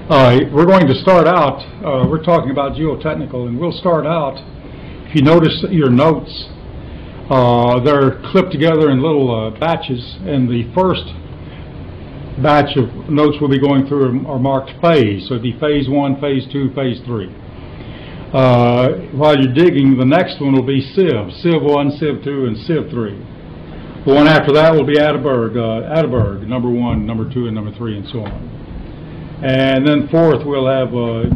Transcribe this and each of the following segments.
We're going to start out, we're talking about geotechnical, and we'll start out, if you notice your notes, they're clipped together in little batches, and the first batch of notes we'll be going through are marked phase, so it'd be phase 1, phase 2, phase 3. While you're digging, the next one will be sieve, sieve 1, sieve 2, and sieve 3. The one after that will be Atterberg, number 1, number 2, and number 3, and so on. And then fourth, we'll have the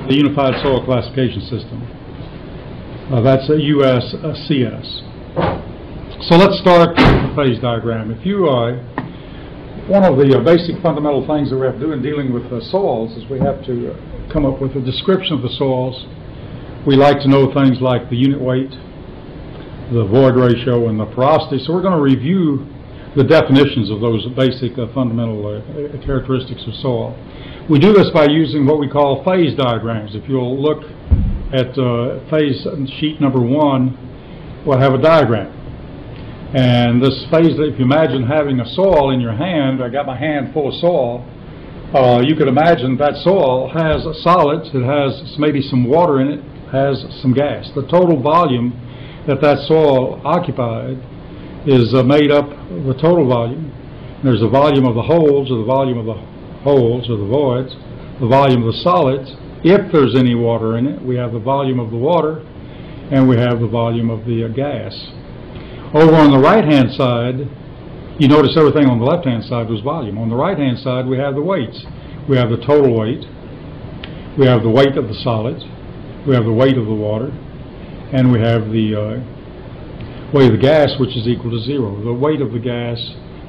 Unified Soil Classification System. That's a USCS. So let's start with the phase diagram. If you, one of the basic fundamental things that we have to do in dealing with soils is we have to come up with a description of the soils. We like to know things like the unit weight, the void ratio, and the porosity. So we're going to review the definitions of those basic fundamental characteristics of soil. We do this by using what we call phase diagrams. If you'll look at phase sheet number 1, we'll have a diagram. And this phase, if you imagine having a soil in your hand, I got my hand full of soil, you could imagine that soil has solids, it has maybe some water in it, has some gas. The total volume that soil occupied is made up of the total volume. There's the volume of the holes, or the volume of the holes, or the voids, the volume of the solids. If there's any water in it, we have the volume of the water, and we have the volume of the gas. Over on the right-hand side, you notice everything on the left-hand side was volume. On the right-hand side, we have the weights. We have the total weight, we have the weight of the solids, we have the weight of the water, and we have the weight of the gas, which is equal to 0. The weight of the gas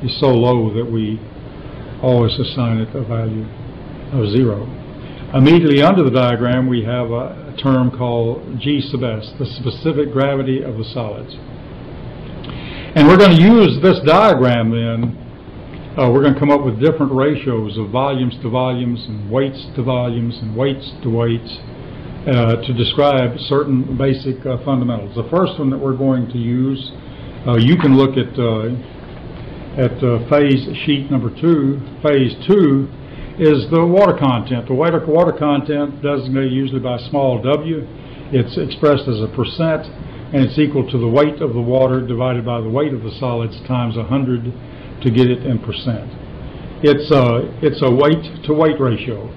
is so low that we always assign it a value of 0. Immediately under the diagram, we have a term called G sub S, the specific gravity of the solids. And we're going to use this diagram then. We're going to come up with different ratios of volumes to volumes, and weights to volumes, and weights to weights, to describe certain basic fundamentals. The first one that we're going to use, you can look at phase sheet number 2. Phase 2 is the water content. The water content, designated usually by small w, it's expressed as a percent, and it's equal to the weight of the water divided by the weight of the solids times 100 to get it in percent. It's a weight to weight ratio.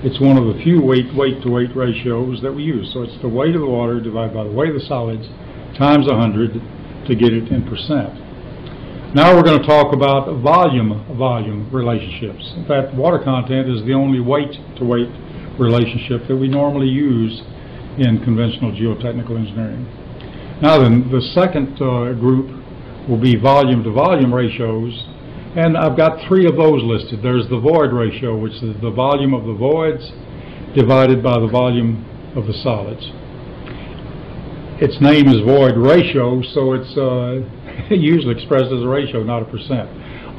It's one of the few weight to weight ratios that we use. So it's the weight of the water divided by the weight of the solids times 100 to get it in percent. Now we're going to talk about volume relationships. In fact, water content is the only weight to weight relationship that we normally use in conventional geotechnical engineering. Now then, the second group will be volume to volume ratios. And I've got 3 of those listed. There's the void ratio, which is the volume of the voids divided by the volume of the solids. Its name is void ratio, so it's usually expressed as a ratio, not a percent.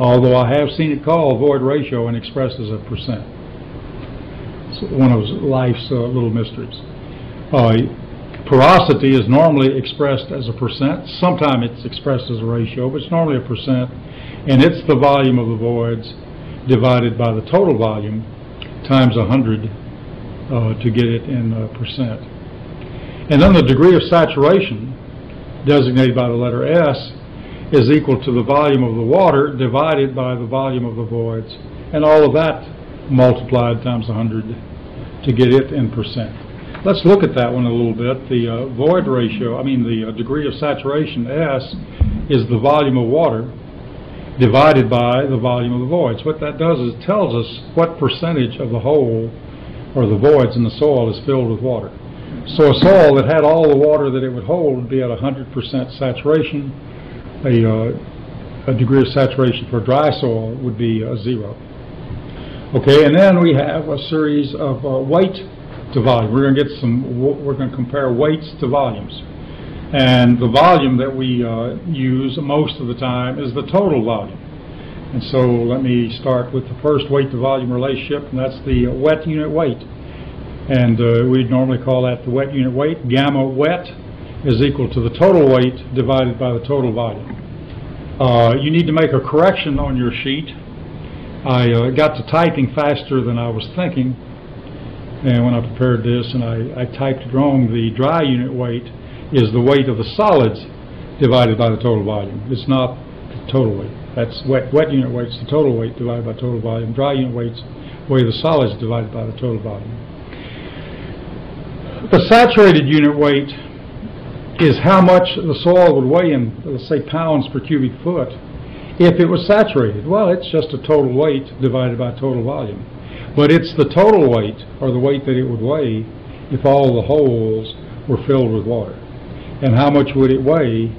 Although I have seen it called void ratio and expressed as a percent. It's one of life's little mysteries. Porosity is normally expressed as a percent. Sometimes it's expressed as a ratio, but it's normally a percent. And it's the volume of the voids divided by the total volume times 100 to get it in percent. And then the degree of saturation, designated by the letter S, is equal to the volume of the water divided by the volume of the voids, and all of that multiplied times 100 to get it in percent. Let's look at that one a little bit. The void ratio, the degree of saturation, S, is the volume of water divided by the volume of the voids. What that does is it tells us what percentage of the hole or the voids in the soil is filled with water. So a soil that had all the water that it would hold would be at 100% saturation. A degree of saturation for dry soil would be 0. Okay, and then we have a series of weight to volume. We're going to compare weights to volumes. And the volume that we use most of the time is the total volume. And so let me start with the first weight to volume relationship, and that's the wet unit weight. And we'd normally call that the wet unit weight. Gamma wet is equal to the total weight divided by the total volume. You need to make a correction on your sheet. I got to typing faster than I was thinking, and when I prepared this, and I typed it wrong. The dry unit weight is the weight of the solids divided by the total volume. It's not the total weight. That's wet unit weight's the total weight divided by total volume. Dry unit weight's weight of the solids divided by the total volume. The saturated unit weight is how much the soil would weigh in, let's say, pounds per cubic foot if it was saturated. Well, it's just a total weight divided by total volume. But it's the total weight, or the weight that it would weigh, if all the holes were filled with water. And how much would it weigh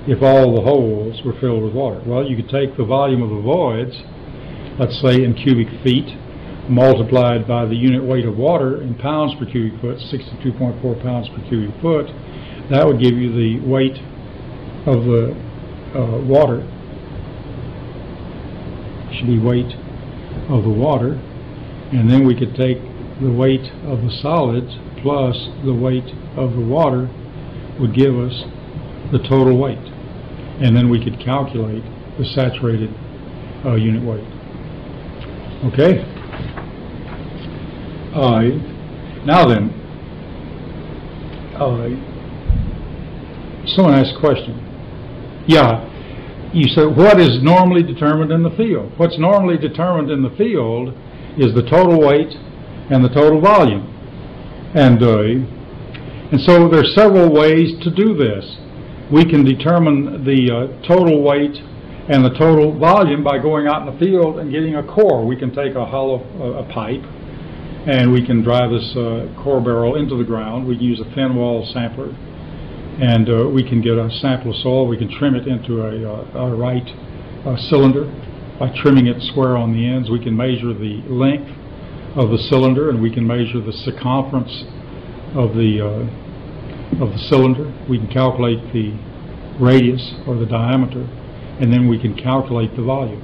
if all the holes were filled with water? Well, you could take the volume of the voids, let's say in cubic feet, multiplied by the unit weight of water in pounds per cubic foot, 62.4 pounds per cubic foot. That would give you the weight of the water. Should be weight of the water, and then we could take the weight of the solids plus the weight of the water would give us the total weight, and then we could calculate the saturated unit weight. Okay. Now then, someone asked a question. Yeah, you said, what is normally determined in the field? What's normally determined in the field is the total weight and the total volume. And so there's several ways to do this. We can determine the total weight and the total volume by going out in the field and getting a core. We can take a pipe, and we can drive this core barrel into the ground. We can use a thin wall sampler, and we can get a sample of soil. We can trim it into a right cylinder by trimming it square on the ends. We can measure the length of the cylinder, and we can measure the circumference of the cylinder. We can calculate the radius or the diameter, and then we can calculate the volume.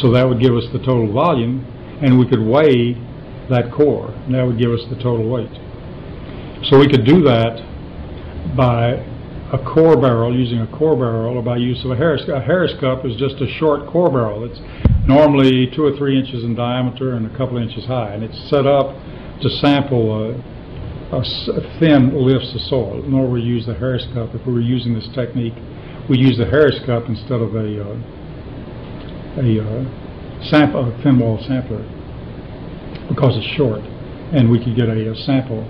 So that would give us the total volume, and we could weigh that core, and that would give us the total weight. So we could do that by a core barrel, using a core barrel, or by use of a Harris cup. A Harris cup is just a short core barrel. It's normally 2 or 3 inches in diameter and a couple inches high, and it's set up to sample thin lifts of soil. Nor we use the Harris cup. If we were using this technique, we use the Harris cup instead of a thin wall sampler, because it's short, and we could get a sample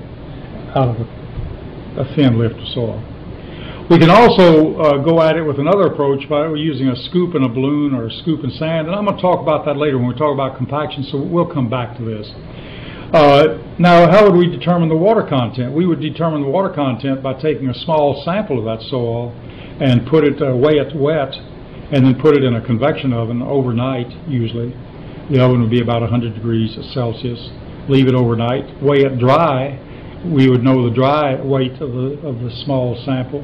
out of a thin lift of soil. We can also go at it with another approach by using a scoop and a balloon, or a scoop and sand, and I'm going to talk about that later when we talk about compaction, so we'll come back to this. Now, how would we determine the water content? We would determine the water content by taking a small sample of that soil and put it, weigh it wet, and then put it in a convection oven overnight, usually. The oven would be about 100 degrees Celsius. Leave it overnight. Weigh it dry. We would know the dry weight of the small sample,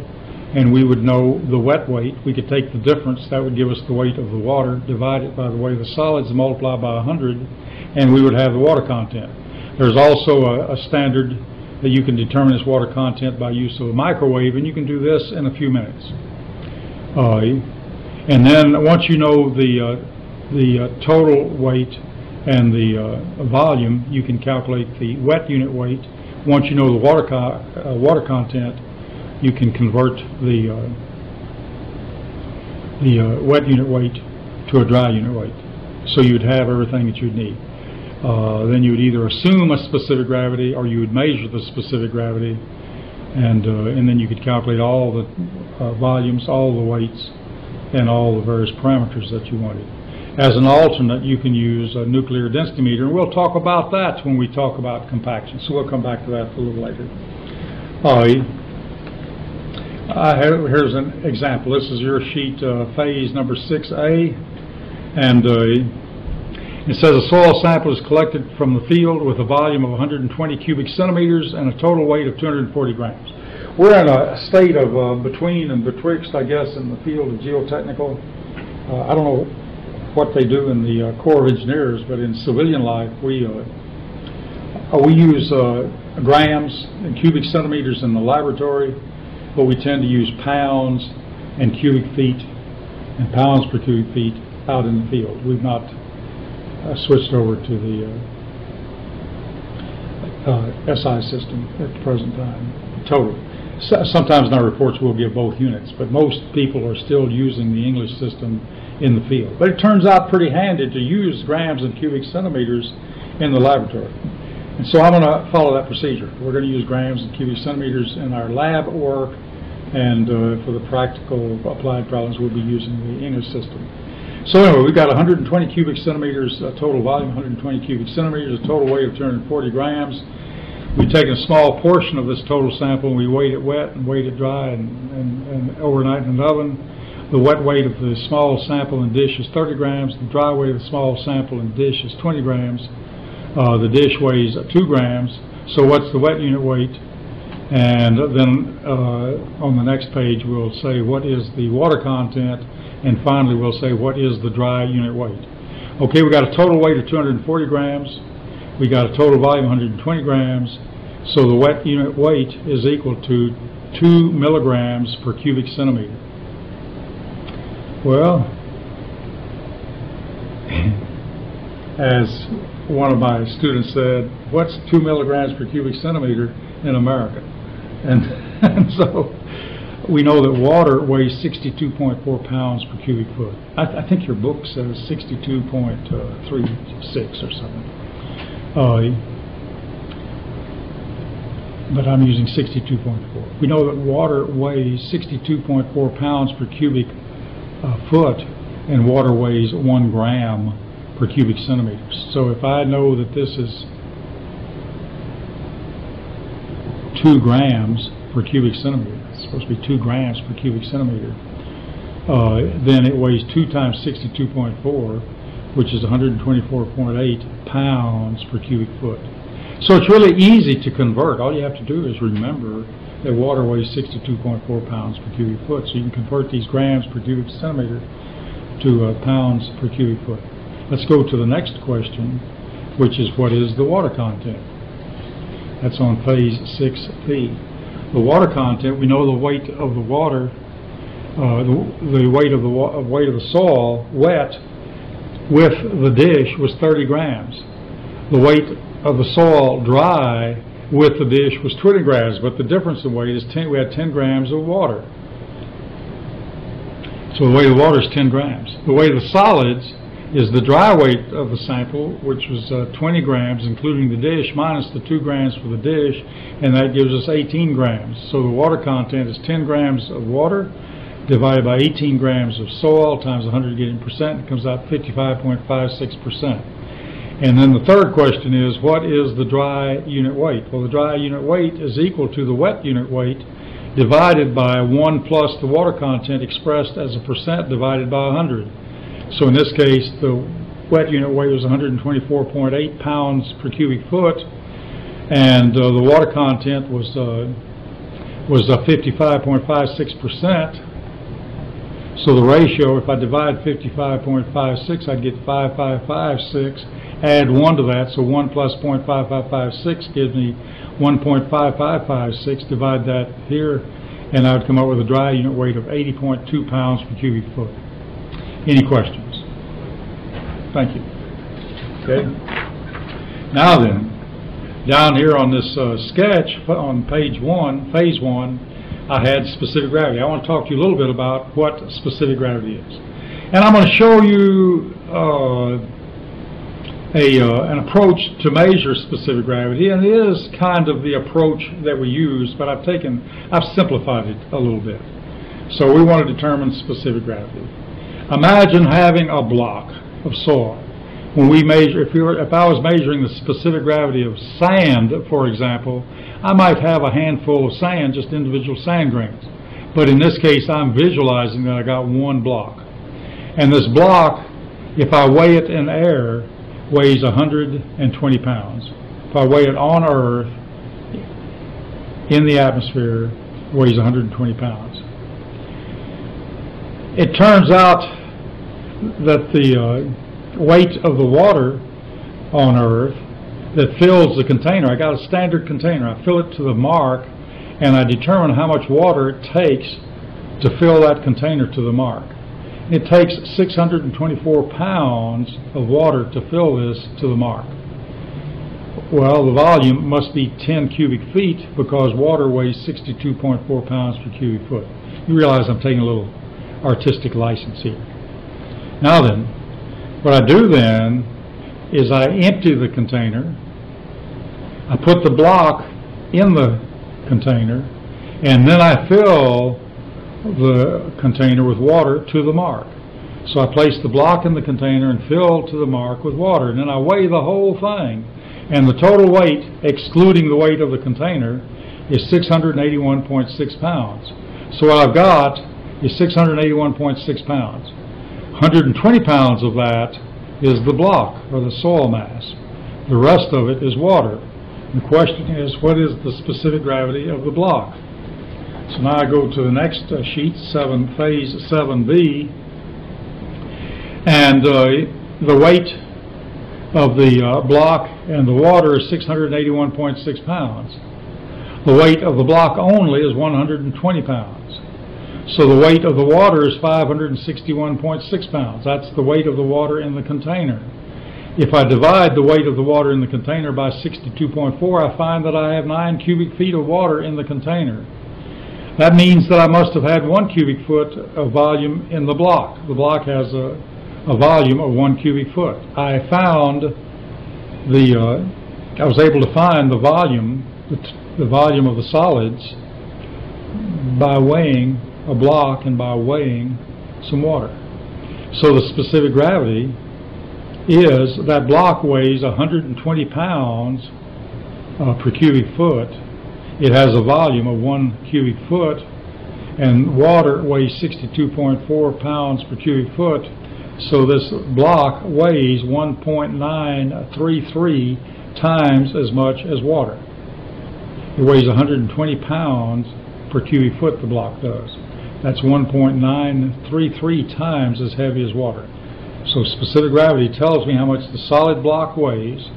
and we would know the wet weight. We could take the difference. That would give us the weight of the water, divide it by the weight of the solids, multiply by 100, and we would have the water content. There's also a standard that you can determine this water content by use of a microwave, and you can do this in a few minutes. And then once you know the total weight and the volume, you can calculate the wet unit weight. Once you know the water content, you can convert the wet unit weight to a dry unit weight. So you'd have everything that you'd need. Then you would either assume a specific gravity, or you would measure the specific gravity, and then you could calculate all the volumes, all the weights, and all the various parameters that you wanted. As an alternate, you can use a nuclear density meter, and we'll talk about that when we talk about compaction. So we'll come back to that a little later. Here's an example. This is your sheet, phase number 6A, and it says a soil sample is collected from the field with a volume of 120 cubic centimeters and a total weight of 240 grams. We're in a state of between and betwixt, I guess, in the field of geotechnical. I don't know what they do in the Corps of Engineers, but in civilian life, we use grams and cubic centimeters in the laboratory, but we tend to use pounds and cubic feet and pounds per cubic feet out in the field. We've not switched over to the SI system at the present time, total. Sometimes in our reports we'll give both units, but most people are still using the English system in the field. But it turns out pretty handy to use grams and cubic centimeters in the laboratory. And so I'm going to follow that procedure. We're going to use grams and cubic centimeters in our lab work, and for the practical applied problems we'll be using the English system. So anyway, we've got 120 cubic centimeters total volume, 120 cubic centimeters, a total weight of 240 grams. We've taken a small portion of this total sample and we weighed it wet and weighed it dry and overnight in an oven. The wet weight of the small sample and dish is 30 grams. The dry weight of the small sample and dish is 20 grams. The dish weighs 2 grams. So what's the wet unit weight? And then on the next page we'll say what is the water content, and finally we'll say what is the dry unit weight. Okay, we got a total weight of 240 grams. We got a total volume of 120 grams. So the wet unit weight is equal to 2 milligrams per cubic centimeter. Well, as one of my students said, what's 2 milligrams per cubic centimeter in America? And so we know that water weighs 62.4 pounds per cubic foot. I think your book says 62.36 or something. But I'm using 62.4. We know that water weighs 62.4 pounds per cubic foot, and water weighs 1 gram per cubic centimeter. So if I know that this is 2 grams per cubic centimeter, it's supposed to be 2 grams per cubic centimeter, then it weighs 2 times 62.4, which is 124.8 pounds per cubic foot. So it's really easy to convert. All you have to do is remember that water weighs 62.4 pounds per cubic foot. So you can convert these grams per cubic centimeter to pounds per cubic foot. Let's go to the next question, which is what is the water content? That's on phase 6B. The water content, we know the weight of the water, the weight of the soil wet with the dish was 30 grams. The weight of the soil dry with the dish was 20 grams, but the difference in weight is we had 10 grams of water. So the weight of the water is 10 grams. The weight of the solids is the dry weight of the sample, which was 20 grams, including the dish, minus the 2 grams for the dish, and that gives us 18 grams. So the water content is 10 grams of water divided by 18 grams of soil times 100%, it comes out 55.56%. And then the third question is, what is the dry unit weight? Well, the dry unit weight is equal to the wet unit weight divided by 1 plus the water content expressed as a percent divided by 100. So in this case, the wet unit weight was 124.8 pounds per cubic foot, and the water content was 55.56%. So the ratio, if I divide 55.56, I get 5556. Add 1 to that, so 1 plus 0.5556 gives me 1.5556. Divide that here, and I would come up with a dry unit weight of 80.2 pounds per cubic foot. Any questions? Thank you. Okay. Now then, down here on this sketch on page 1, phase 1, I had specific gravity. I want to talk to you a little bit about what specific gravity is. And I'm going to show you an approach to measure specific gravity, and it is kind of the approach that we use, but I've simplified it a little bit. So we want to determine specific gravity. Imagine having a block of soil. When we measure, if I was measuring the specific gravity of sand, for example, I might have a handful of sand, just individual sand grains. But in this case, I'm visualizing that I got one block. And this block, if I weigh it in air, weighs 120 pounds. If I weigh it on Earth, in the atmosphere, weighs 120 pounds. It turns out that the weight of the water on Earth that fills the container, I got a standard container, I fill it to the mark, and I determine how much water it takes to fill that container to the mark. it takes 624 pounds of water to fill this to the mark. Well, the volume must be 10 cubic feet because water weighs 62.4 pounds per cubic foot. You realize I'm taking a little artistic license here. Now then, what I do then is I empty the container, I put the block in the container, and then I fill the container with water to the mark. So I place the block in the container and fill to the mark with water, and then I weigh the whole thing. And the total weight, excluding the weight of the container, is 681.6 pounds. So what I've got is 681.6 pounds. 120 pounds of that is the block, or the soil mass. The rest of it is water. The question is, what is the specific gravity of the block? So now I go to the next sheet, phase 7B, and the weight of the block and the water is 681.6 pounds. The weight of the block only is 120 pounds. So the weight of the water is 561.6 pounds. That's the weight of the water in the container. If I divide the weight of the water in the container by 62.4, I find that I have 9 cubic feet of water in the container. That means that I must have had 1 cubic foot of volume in the block. The block has a volume of 1 cubic foot. I found I was able to find the volume of the solids by weighing a block and by weighing some water. So the specific gravity is that block weighs 120 pounds per cubic foot. It has a volume of 1 cubic foot, and water weighs 62.4 pounds per cubic foot. So this block weighs 1.933 times as much as water. It weighs 120 pounds per cubic foot, the block does. That's 1.933 times as heavy as water. So specific gravity tells me how much the solid block weighs.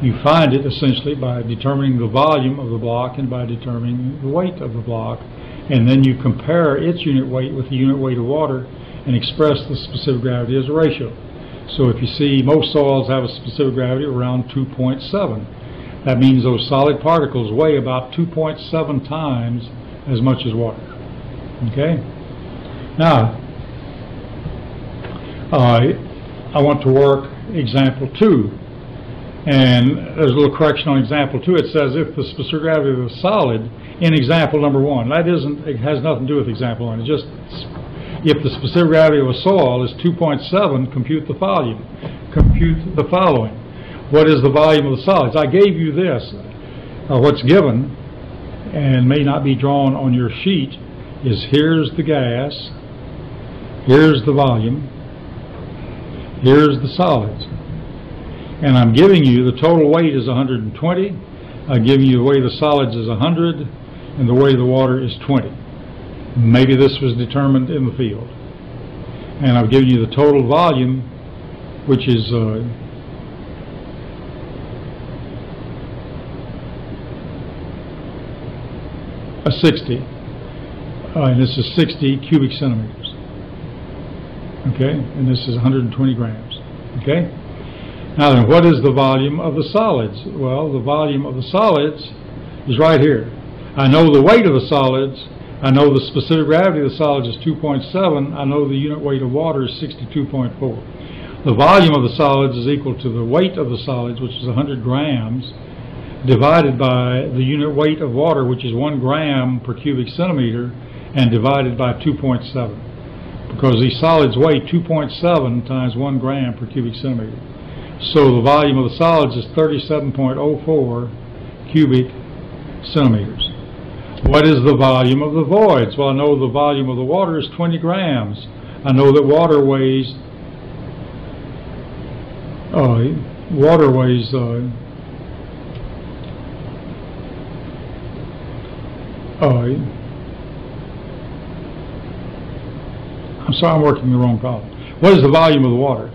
You find it essentially by determining the volume of the block and by determining the weight of the block, and then you compare its unit weight with the unit weight of water and express the specific gravity as a ratio. So if you see, most soils have a specific gravity around 2.7. That means those solid particles weigh about 2.7 times as much as water. Okay? Now, I want to work example 2. And there's a little correction on example 2. It says if the specific gravity of a solid in example number 1. That isn't, it has nothing to do with example 1. It's just if the specific gravity of a soil is 2.7, compute the volume. Compute the following. What is the volume of the solids? I gave you this. What's given, and may not be drawn on your sheet, is here's the gas, here's the volume, here's the solids. And I'm giving you the total weight is 120. I'm giving you the weight of the solids is 100, and the weight of the water is 20. Maybe this was determined in the field. And I've given you the total volume, which is a 60. And this is 60 cubic centimeters. Okay? And this is 120 grams. Okay? Now then, what is the volume of the solids? Well, the volume of the solids is right here. I know the weight of the solids. I know the specific gravity of the solids is 2.7. I know the unit weight of water is 62.4. The volume of the solids is equal to the weight of the solids, which is 100 grams, divided by the unit weight of water, which is 1 gram per cubic centimeter, and divided by 2.7. Because these solids weigh 2.7 times 1 gram per cubic centimeter. So the volume of the solids is 37.04 cubic centimeters. What is the volume of the voids? Well, I know the volume of the water is 20 grams. I know that water weighs I'm sorry, I'm working the wrong problem. What is the volume of the water?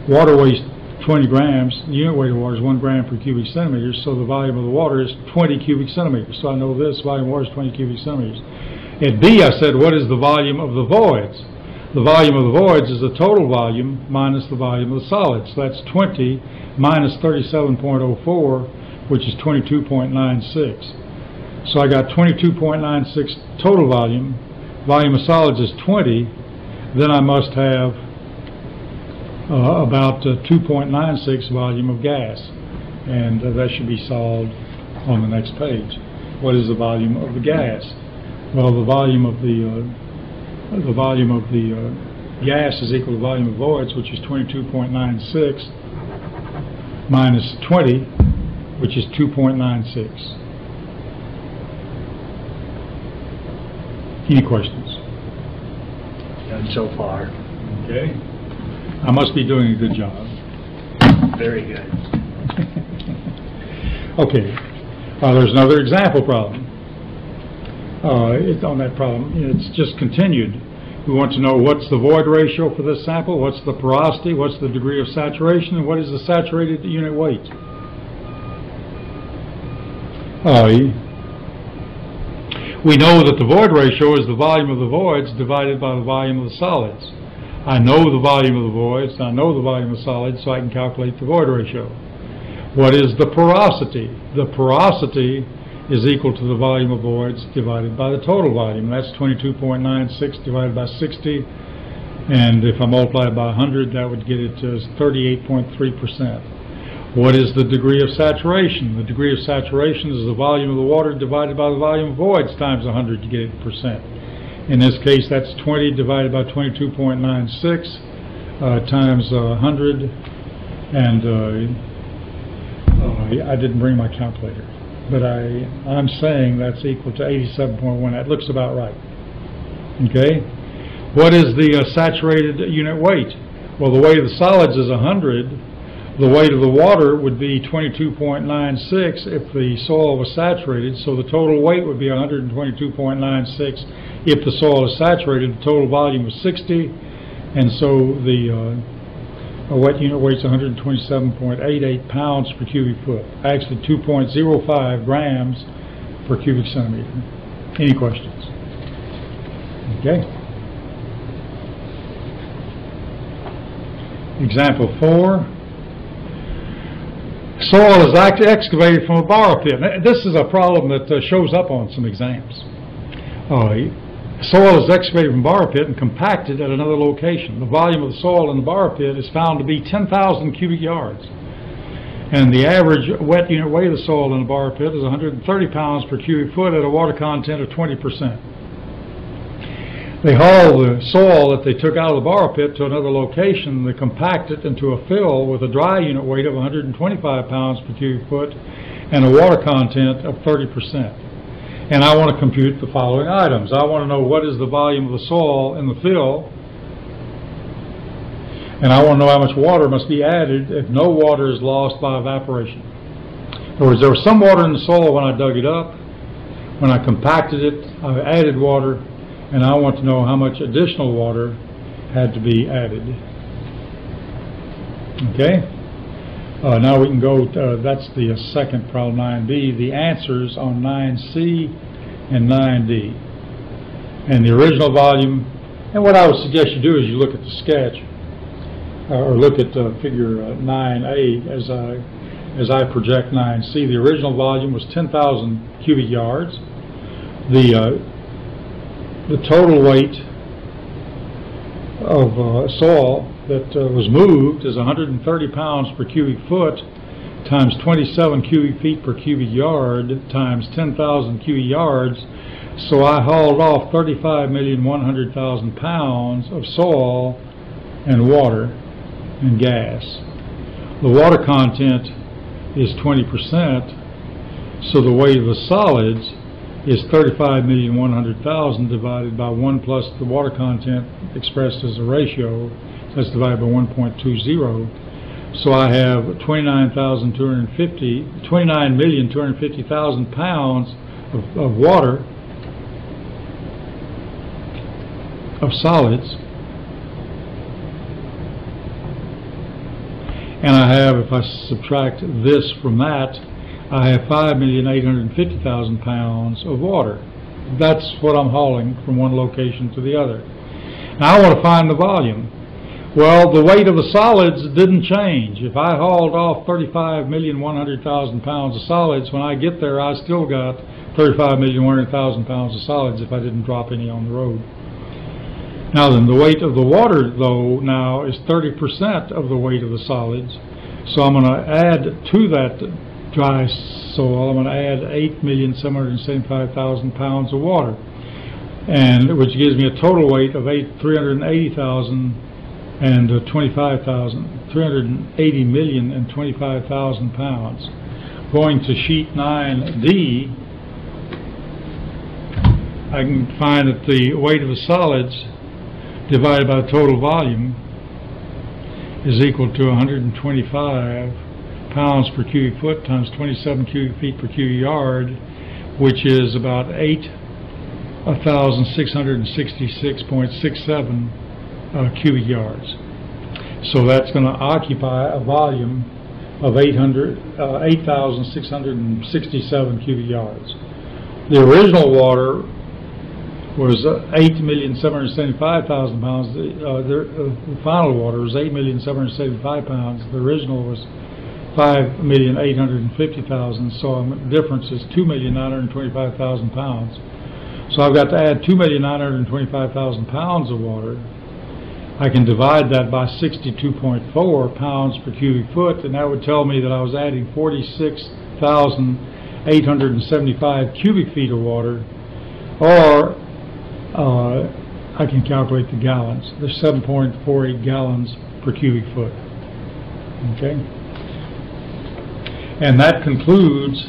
Water weighs 20 grams. The unit weight of water is 1 gram per cubic centimeter, so the volume of the water is 20 cubic centimeters. So I know this volume of water is 20 cubic centimeters. At B, I said, what is the volume of the voids? The volume of the voids is the total volume minus the volume of the solids. So that's 20 minus 37.04, which is 22.96. So I got 22.96 total volume. Volume of solids is 20. Then I must have about 2.96 volume of gas. And that should be solved on the next page. What is the volume of the gas? Well, the volume of the gas is equal to the volume of voids, which is 22.96 minus 20, which is 2.96. Any questions? None so far. Okay. I must be doing a good job. Very good. Okay. There's another example problem. On that problem, it's just continued. We want to know what's the void ratio for this sample, what's the porosity, what's the degree of saturation, and what is the saturated unit weight. We know that the void ratio is the volume of the voids divided by the volume of the solids. I know the volume of the voids, I know the volume of the solids, so I can calculate the void ratio. What is the porosity? The porosity is equal to the volume of voids divided by the total volume. That's 22.96 divided by 60, and if I multiply it by 100, that would get it to 38.3%. What is the degree of saturation? The degree of saturation is the volume of the water divided by the volume of voids times 100 to get it percent. In this case, that's 20 divided by 22.96 times 100, and I didn't bring my calculator, but I'm saying that's equal to 87.1. That looks about right. Okay? What is the saturated unit weight? Well, the weight of the solids is 100. The weight of the water would be 22.96 if the soil was saturated, so the total weight would be 122.96 if the soil is saturated. The total volume was 60, and so the wet unit weight is 127.88 pounds per cubic foot, actually 2.05 grams per cubic centimeter. Any questions? Okay. Example 4. Soil is excavated from a borrow pit. This is a problem that shows up on some exams. Soil is excavated from a borrow pit and compacted at another location. The volume of the soil in the borrow pit is found to be 10,000 cubic yards. And the average wet unit weight of the soil in the borrow pit is 130 pounds per cubic foot at a water content of 20%. They haul the soil that they took out of the borrow pit to another location. They compact it into a fill with a dry unit weight of 125 pounds per cubic foot and a water content of 30%. And I want to compute the following items. I want to know what is the volume of the soil in the fill, and I want to know how much water must be added if no water is lost by evaporation. In other words, there was some water in the soil when I dug it up. When I compacted it, I added water, and I want to know how much additional water had to be added. Okay? Now we can go, that's the second problem, 9B. The answers on 9C and 9D. And the original volume, and what I would suggest you do is you look at the sketch, or look at figure 9A as I project 9C. The original volume was 10,000 cubic yards. The total weight of soil that was moved is 130 pounds per cubic foot times 27 cubic feet per cubic yard times 10,000 cubic yards. So I hauled off 35,100,000 pounds of soil and water and gas. The water content is 20%, so the weight of the solids is 35,100,000 divided by 1 plus the water content expressed as a ratio. That's divided by 1.20. So I have 29,250,000 pounds of water, of solids. And I have, if I subtract this from that, I have 5,850,000 pounds of water. That's what I'm hauling from one location to the other. Now I want to find the volume. Well, the weight of the solids didn't change. If I hauled off 35,100,000 pounds of solids, when I get there, I still got 35,100,000 pounds of solids if I didn't drop any on the road. Now then, the weight of the water, though, now is 30% of the weight of the solids. So I'm going to add to that dry soil, I'm going to add 8,775,000 pounds of water, and which gives me a total weight of 380,000 and 380 million and 25,000 pounds. Going to sheet 9D, I can find that the weight of the solids divided by the total volume is equal to 125 pounds per cubic foot times 27 cubic feet per cubic yard, which is about 1,666.67 cubic yards. So that's going to occupy a volume of 8,667 cubic yards. The original water was 8,775,000 pounds. The final water was 8,775 pounds. The original was 5,850,000. So the difference is 2,925,000 pounds. So I've got to add 2,925,000 pounds of water. I can divide that by 62.4 pounds per cubic foot, and that would tell me that I was adding 46,875 cubic feet of water, or I can calculate the gallons. There's 7.48 gallons per cubic foot. Okay? And that concludes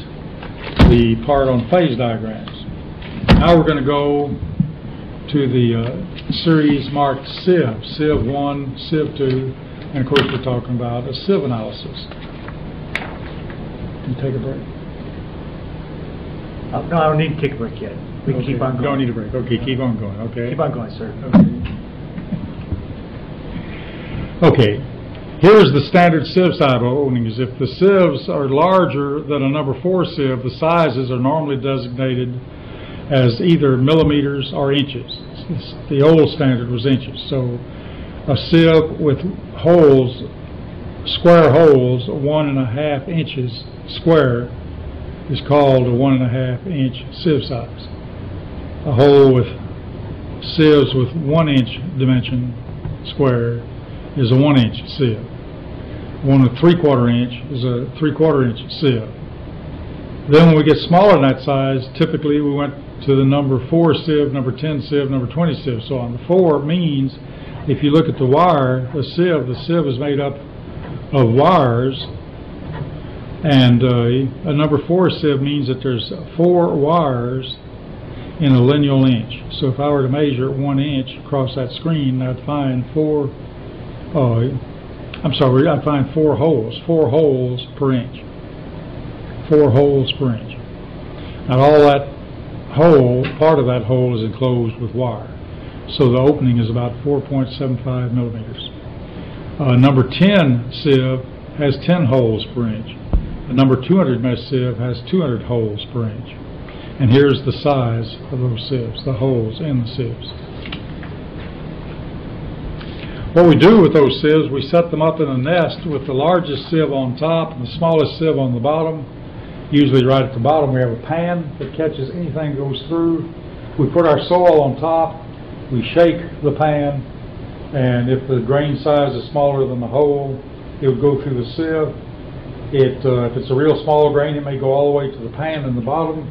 the part on phase diagrams. Now we're going to go to the series marked sieve, sieve 1, sieve 2, and of course we're talking about a sieve analysis. Can you take a break? No, I don't need to take a break yet. We can keep on going. Don't need a break. Okay, keep on going. Okay. Keep on going, sir. Okay. Here's the standard sieve side openings. If the sieves are larger than a number 4 sieve, the sizes are normally designated as either millimeters or inches. The old standard was inches. So a sieve with holes, square holes, 1.5 inches square, is called a 1.5 inch sieve size. A hole with sieves with 1 inch dimension square is a 1 inch sieve. One with 3/4 inch is a 3/4 inch sieve. Then when we get smaller than that size, typically we went to the number 4 sieve, number 10 sieve, number 20 sieve, so on. The 4 means, if you look at the wire, the sieve is made up of wires, and a number 4 sieve means that there's 4 wires in a lineal inch. So if I were to measure 1 inch across that screen, I'd find I'd find 4 holes per inch. 4 holes per inch. Now all that hole, part of that hole is enclosed with wire. So the opening is about 4.75 millimeters. Number 10 sieve has 10 holes per inch. The number 200 mesh sieve has 200 holes per inch. And here's the size of those sieves, the holes in the sieves. What we do with those sieves, we set them up in a nest with the largest sieve on top and the smallest sieve on the bottom. Usually right at the bottom we have a pan that catches anything that goes through. We put our soil on top, we shake the pan, and if the grain size is smaller than the hole, it would go through the sieve. If it's a real small grain, it may go all the way to the pan in the bottom.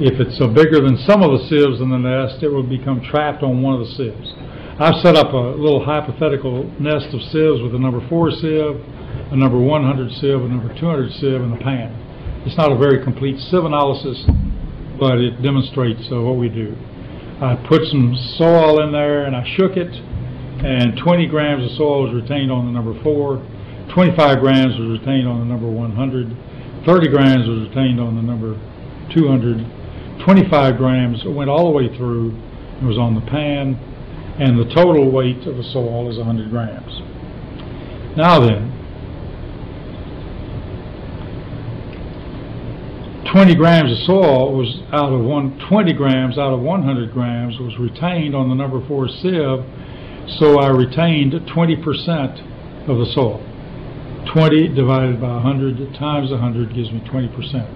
If it's bigger than some of the sieves in the nest, it will become trapped on one of the sieves. I've set up a little hypothetical nest of sieves with a number 4 sieve, a number 100 sieve, a number 200 sieve, and a pan. It's not a very complete sieve analysis, but it demonstrates what we do. I put some soil in there and I shook it, and 20 grams of soil was retained on the number 4, 25 grams was retained on the number 100, 30 grams was retained on the number 200, 25 grams went all the way through, it was on the pan, and the total weight of the soil is 100 grams. Now then, 20 grams of soil was 20 grams out of 100 grams was retained on the number 4 sieve, So I retained 20% of the soil. 20 divided by 100 times 100 gives me 20%.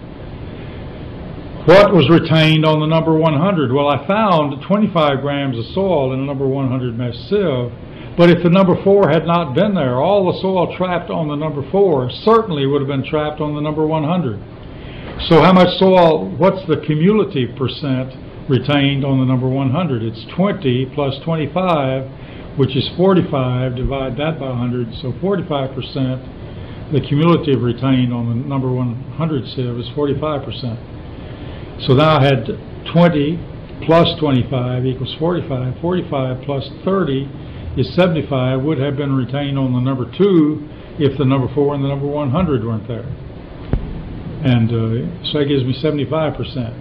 What was retained on the number 100? Well, I found 25 grams of soil in the number 100 mesh sieve, but if the number 4 had not been there, all the soil trapped on the number 4 certainly would have been trapped on the number 100. So how much soil, what's the cumulative percent retained on the number 100? It's 20 plus 25, which is 45, divide that by 100, so 45%. The cumulative retained on the number 100 sieve is 45%. So now I had 20 plus 25 equals 45. 45 plus 30 is 75, would have been retained on the number 2 if the number 4 and the number 100 weren't there. And so that gives me 75%.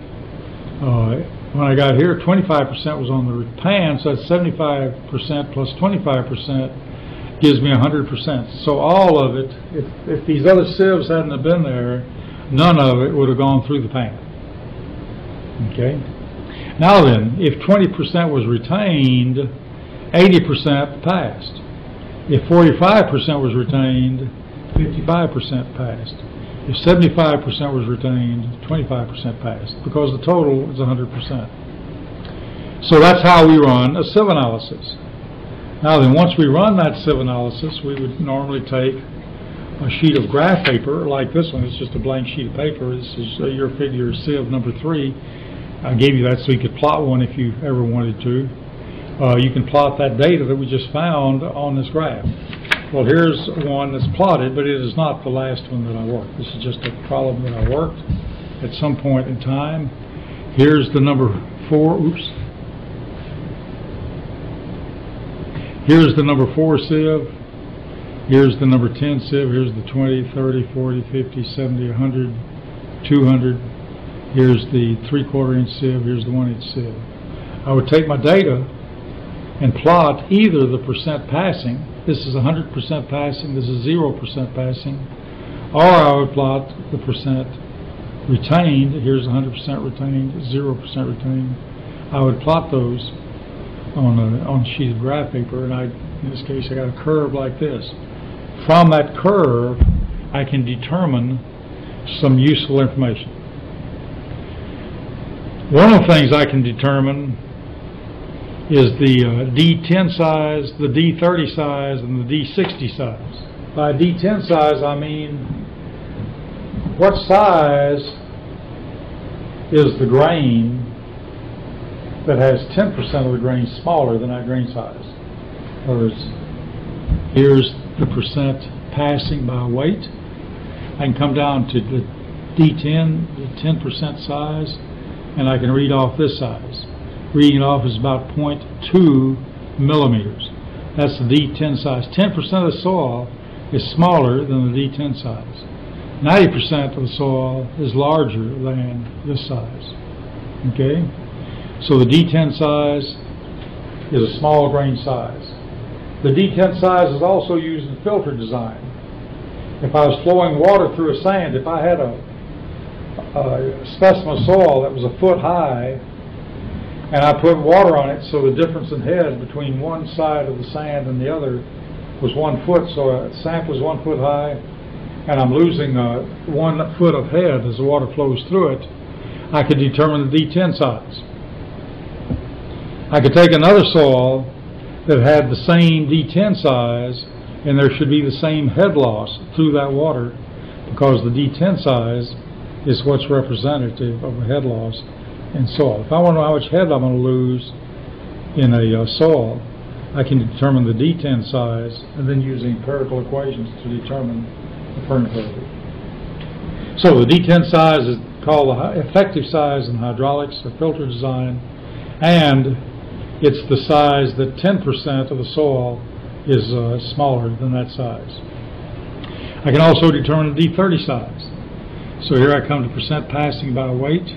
When I got here, 25% was on the pan, so that's 75% plus 25% gives me 100%. So all of it, if these other sieves hadn't have been there, none of it would have gone through the pan. Okay? Now then, if 20% was retained, 80% passed. If 45% was retained, 55% passed. If 75% was retained, 25% passed, because the total is 100%. So that's how we run a sieve analysis. Now then, once we run that sieve analysis, we would normally take a sheet of graph paper like this one. It's just a blank sheet of paper. This is your figure sieve number 3. I gave you that so you could plot one if you ever wanted to. You can plot that data that we just found on this graph. Well, here's one that's plotted, but it is not the last one that I worked. This is just a problem that I worked at some point in time. Here's the number 4. Oops. Here's the number 4 sieve. Here's the number 10 sieve. Here's the 20, 30, 40, 50, 70, 100, 200. Here's the 3/4 inch sieve. Here's the 1 inch sieve. I would take my data and plot either the percent passing. This is 100% passing. This is 0% passing. Or I would plot the percent retained. Here's 100% retained, 0% retained. I would plot those on a sheet of graph paper, and in this case I got a curve like this. From that curve I can determine some useful information. One of the things I can determine is the D10 size, the D30 size, and the D60 size. By D10 size I mean what size is the grain that has 10% of the grain smaller than that grain size. In other words, here's the percent passing by weight. I can come down to the D10, the 10% size, and I can read off this size. Reading it off is about 0.2 millimeters. That's the D10 size. 10% of the soil is smaller than the D10 size. 90% of the soil is larger than this size. Okay? So the D10 size is a small grain size. The D10 size is also used in filter design. If I was flowing water through a sand, if I had a specimen of soil that was a foot high, and I put water on it, so the difference in head between one side of the sand and the other was 1 foot, so a sample is 1 foot high, and I'm losing 1 foot of head as the water flows through it, I could determine the D10 size. I could take another soil that had the same D10 size, and there should be the same head loss through that water, because the D10 size is what's representative of a head loss in soil. If I want to know how much head I'm going to lose in a soil, I can determine the D10 size, and then use empirical equations to determine the permeability. So the D10 size is called the effective size in hydraulics or filter design, and it's the size that 10% of the soil is smaller than that size. I can also determine the D30 size. So here I come to percent passing by weight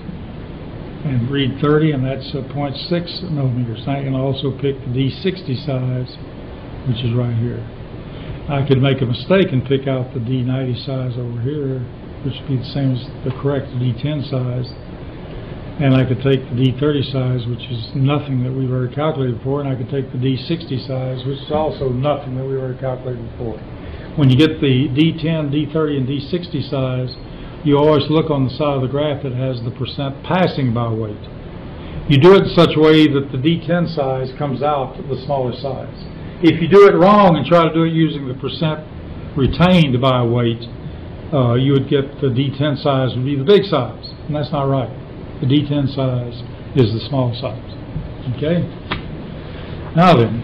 and read 30, and that's 0.6 millimeters. I can also pick the D60 size, which is right here. I could make a mistake and pick out the D90 size over here, which would be the same as the correct D10 size. and I could take the D30 size, which is nothing that we've ever calculated before, and I could take the D60 size, which is also nothing that we've ever calculated before. When you get the D10, D30, and D60 size, you always look on the side of the graph that has the percent passing by weight. You do it in such a way that the D10 size comes out the smaller size. If you do it wrong and try to do it using the percent retained by weight, you would get the D10 size would be the big size, and that's not right. The D10 size is the small size. Okay? Now then,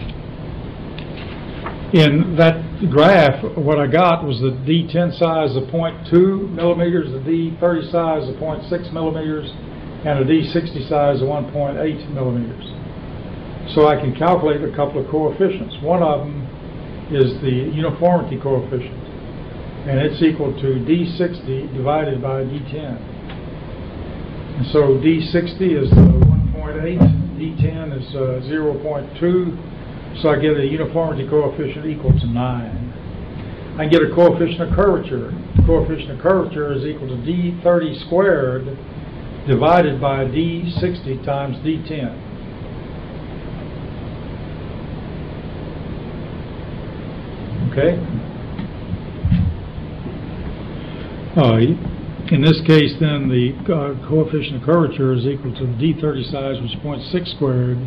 in that graph, what I got was the D10 size of 0.2 millimeters, the D30 size of 0.6 millimeters, and a D60 size of 1.8 millimeters. So I can calculate a couple of coefficients. One of them is the uniformity coefficient, and it's equal to D60 divided by D10. And so D60 is 1.8, D10 is 0.2, so I get a uniformity coefficient equal to 9. I get a coefficient of curvature. The coefficient of curvature is equal to D30 squared divided by D60 times D10. Okay? In this case, then, the coefficient of curvature is equal to the D30 size, which is 0.6 squared,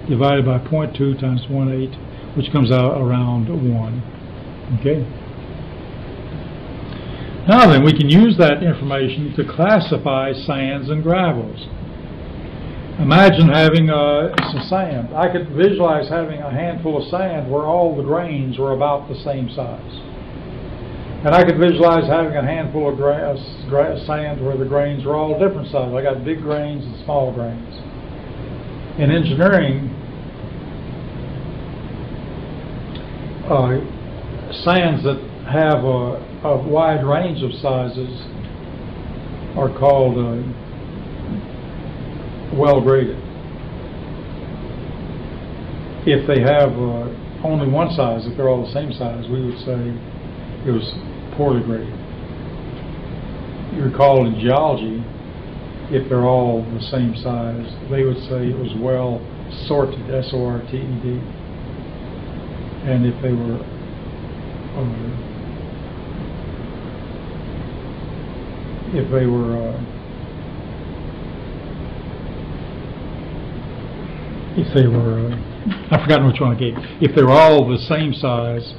divided by 0.2 times 1/8, which comes out around 1. Okay? Now then, we can use that information to classify sands and gravels. Imagine having some sand. I could visualize having a handful of sand where all the grains were about the same size. And I could visualize having a handful of sand where the grains were all different sizes. I got big grains and small grains. In engineering, sands that have a wide range of sizes are called well graded. If they have only one size, if they're all the same size, we would say it was poorly graded. You recall in geology, if they're all the same size, they would say it was well sorted, S-O-R-T-E-D. And if they were I've forgotten which one I gave. If they were all the same size,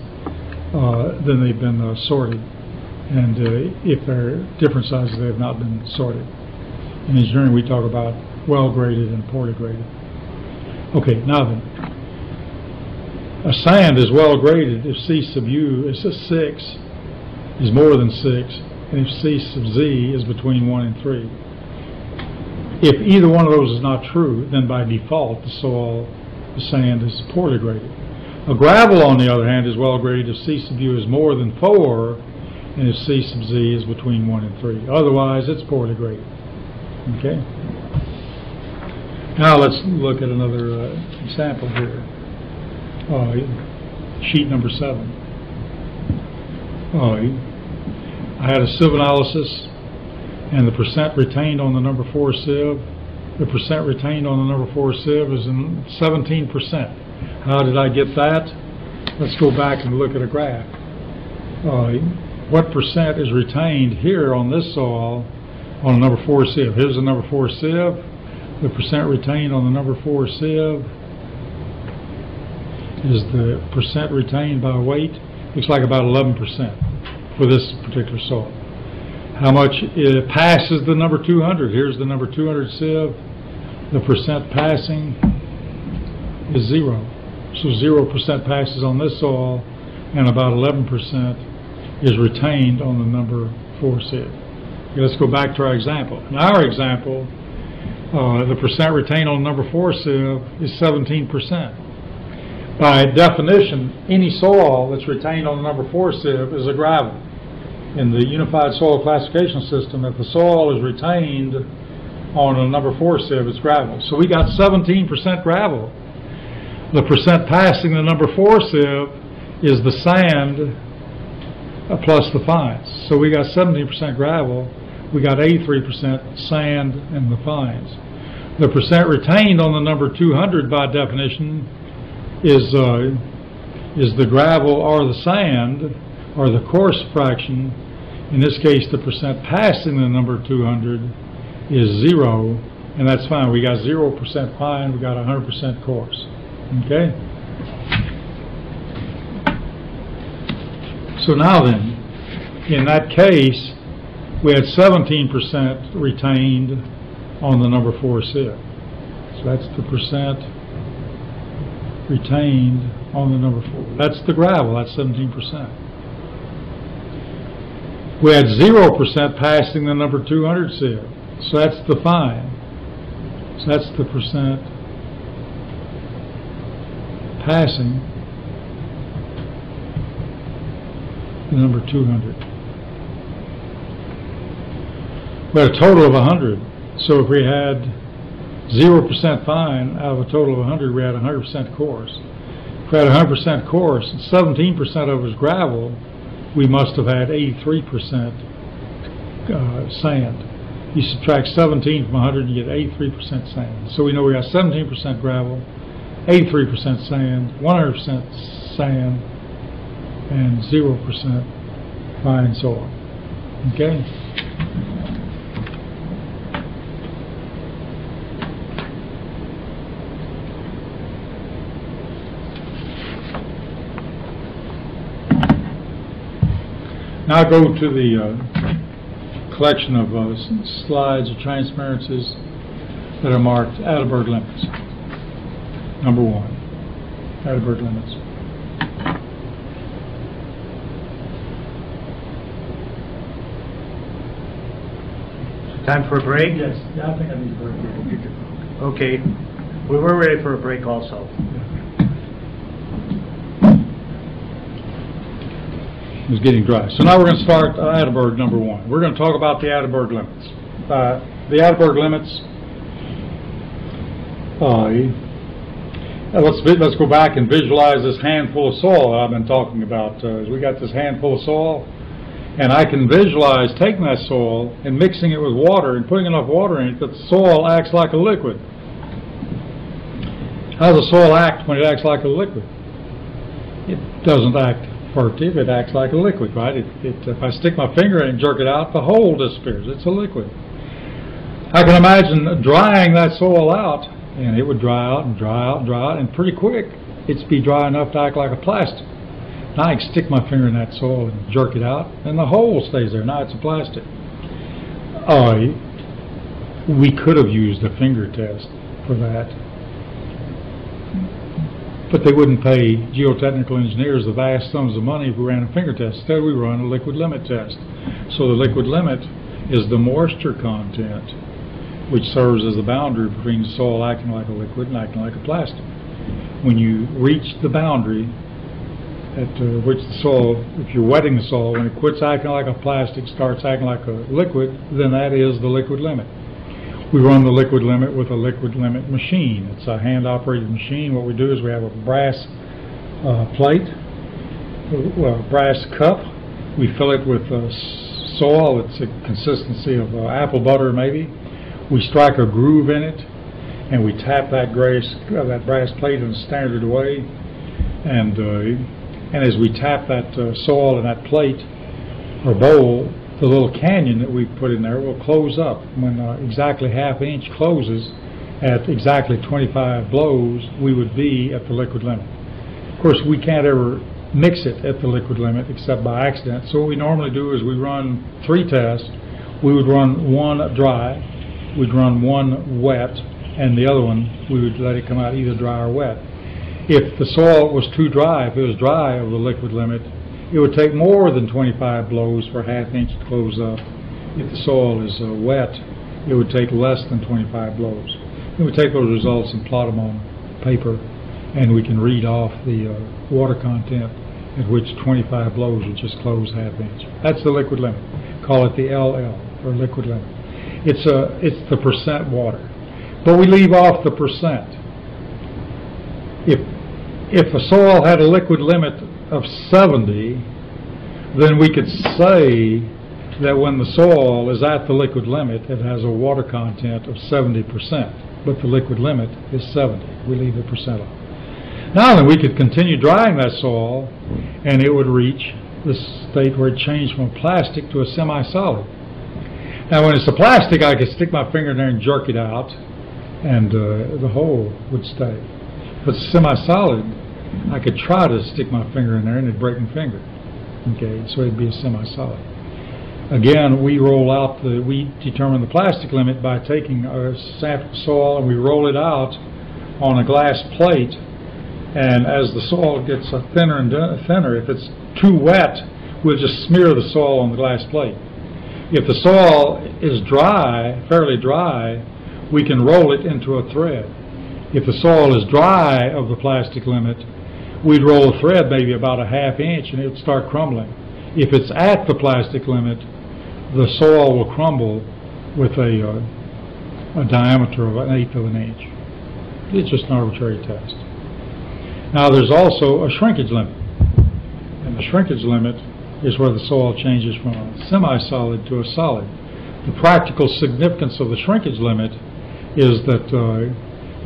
then they've been sorted. And if they're different sizes, they have not been sorted. In engineering, we talk about well-graded and poorly graded. Okay, now then. A sand is well-graded if C sub U is a 6, is more than 6, and if C sub Z is between 1 and 3. If either one of those is not true, then by default, the sand is poorly graded. A gravel, on the other hand, is well graded if C sub U is more than 4 and if C sub Z is between 1 and 3. Otherwise, it's poorly graded. Okay? Now let's look at another example here. Sheet number 7. I had a sieve analysis, and the percent retained on the number 4 sieve, the percent retained on the number 4 sieve is in 17%. How did I get that? Let's go back and look at a graph. What percent is retained here on this soil on the number 4 sieve? Here's the number 4 sieve. The percent retained on the number 4 sieve is the percent retained by weight. Looks like about 11% for this particular soil. How much it passes the number 200? Here's the number 200 sieve. The percent passing is 0. So 0% passes on this soil, and about 11% is retained on the number 4 sieve. Okay, let's go back to our example. In our example, the percent retained on the number 4 sieve is 17%. By definition, any soil that's retained on the number 4 sieve is a gravel. In the Unified Soil Classification System, if the soil is retained on a number 4 sieve, it's gravel. So we got 17% gravel. The percent passing the number 4 sieve is the sand plus the fines. So we got 17% gravel, we got 83% sand and the fines. The percent retained on the number 200 by definition is the gravel or the sand or the coarse fraction. In this case, the percent passing the number 200 is 0, and that's fine. We got 0% fine, we got 100% coarse. Okay? So now then, in that case, we had 17% retained on the number 4 sieve. So that's the percent retained on the number 4. That's the gravel, that's 17%. We had 0% passing the number 200 sieve. So that's the fine. So that's the percent passing the number 200. We had a total of 100. So if we had 0% fine out of a total of 100, we had 100% coarse. If we had 100% coarse and 17% of it was gravel, we must have had 83% sand. You subtract 17 from 100, you get 83% sand. So we know we got 17% gravel, 83% sand, 100% sand, and 0% fine soil. Okay? Now go to the collection of slides or transparencies that are marked Atterberg limits. Number 1, Atterberg limits. Time for a break? Yes, yeah, I think I need a break. Okay, we were ready for a break also. It was getting dry. So now we're going to start Atterberg number 1. We're going to talk about the Atterberg limits. The Atterberg limits, let's go back and visualize this handful of soil that I've been talking about. We got this handful of soil, and I can visualize taking that soil and mixing it with water and putting enough water in it that the soil acts like a liquid. How does the soil act when it acts like a liquid? It doesn't act furtive, it acts like a liquid, right? If I stick my finger in and jerk it out, the hole disappears. It's a liquid. I can imagine drying that soil out, and it would dry out and dry out and dry out, and pretty quick it'd be dry enough to act like a plastic. Now I can stick my finger in that soil and jerk it out, and the hole stays there. Now it's a plastic. We could have used a finger test for that, but they wouldn't pay geotechnical engineers the vast sums of money if we ran a finger test. Instead, we run a liquid limit test. So the liquid limit is the moisture content, which serves as the boundary between the soil acting like a liquid and acting like a plastic. When you reach the boundary at which the soil, if you're wetting the soil, when it quits acting like a plastic, starts acting like a liquid, then that is the liquid limit. We run the liquid limit with a liquid limit machine. It's a hand-operated machine. What we do is we have a brass plate, a brass cup. We fill it with soil. It's a consistency of apple butter, maybe. We strike a groove in it, and we tap that brass plate in a standard way. And as we tap that soil in that plate or bowl, the little canyon that we put in there will close up. When exactly ½ inch closes at exactly 25 blows, we would be at the liquid limit. Of course, we can't ever mix it at the liquid limit except by accident. So what we normally do is we run 3 tests. We would run 1 dry, we'd run 1 wet, and the other one we would let it come out either dry or wet. If the soil was too dry, if it was dry over the liquid limit, it would take more than 25 blows for ½ inch to close up. If the soil is wet, it would take less than 25 blows. We would take those results and plot them on paper, and we can read off the water content at which 25 blows would just close ½ inch. That's the liquid limit. Call it the LL, or liquid limit. It's the percent water. But we leave off the percent. If a soil had a liquid limit of 70, then we could say that when the soil is at the liquid limit, it has a water content of 70%, but the liquid limit is 70. We leave the percent off. Now then, we could continue drying that soil, and it would reach the state where it changed from plastic to a semi-solid. Now, when it's a plastic, I could stick my finger in there and jerk it out, and the hole would stay. If it's semi-solid, I could try to stick my finger in there, and it'd break my finger. Okay, so it'd be a semi-solid. Again, we determine the plastic limit by taking a sample of soil and we roll it out on a glass plate. And as the soil gets thinner and thinner, if it's too wet, we'll just smear the soil on the glass plate. If the soil is dry, fairly dry, we can roll it into a thread. If the soil is dry of the plastic limit, we'd roll a thread maybe about a ½ inch and it would start crumbling. If it's at the plastic limit, the soil will crumble with a diameter of 1/8 of an inch. It's just an arbitrary test. Now there's also a shrinkage limit. And the shrinkage limit is where the soil changes from a semi-solid to a solid. The practical significance of the shrinkage limit is that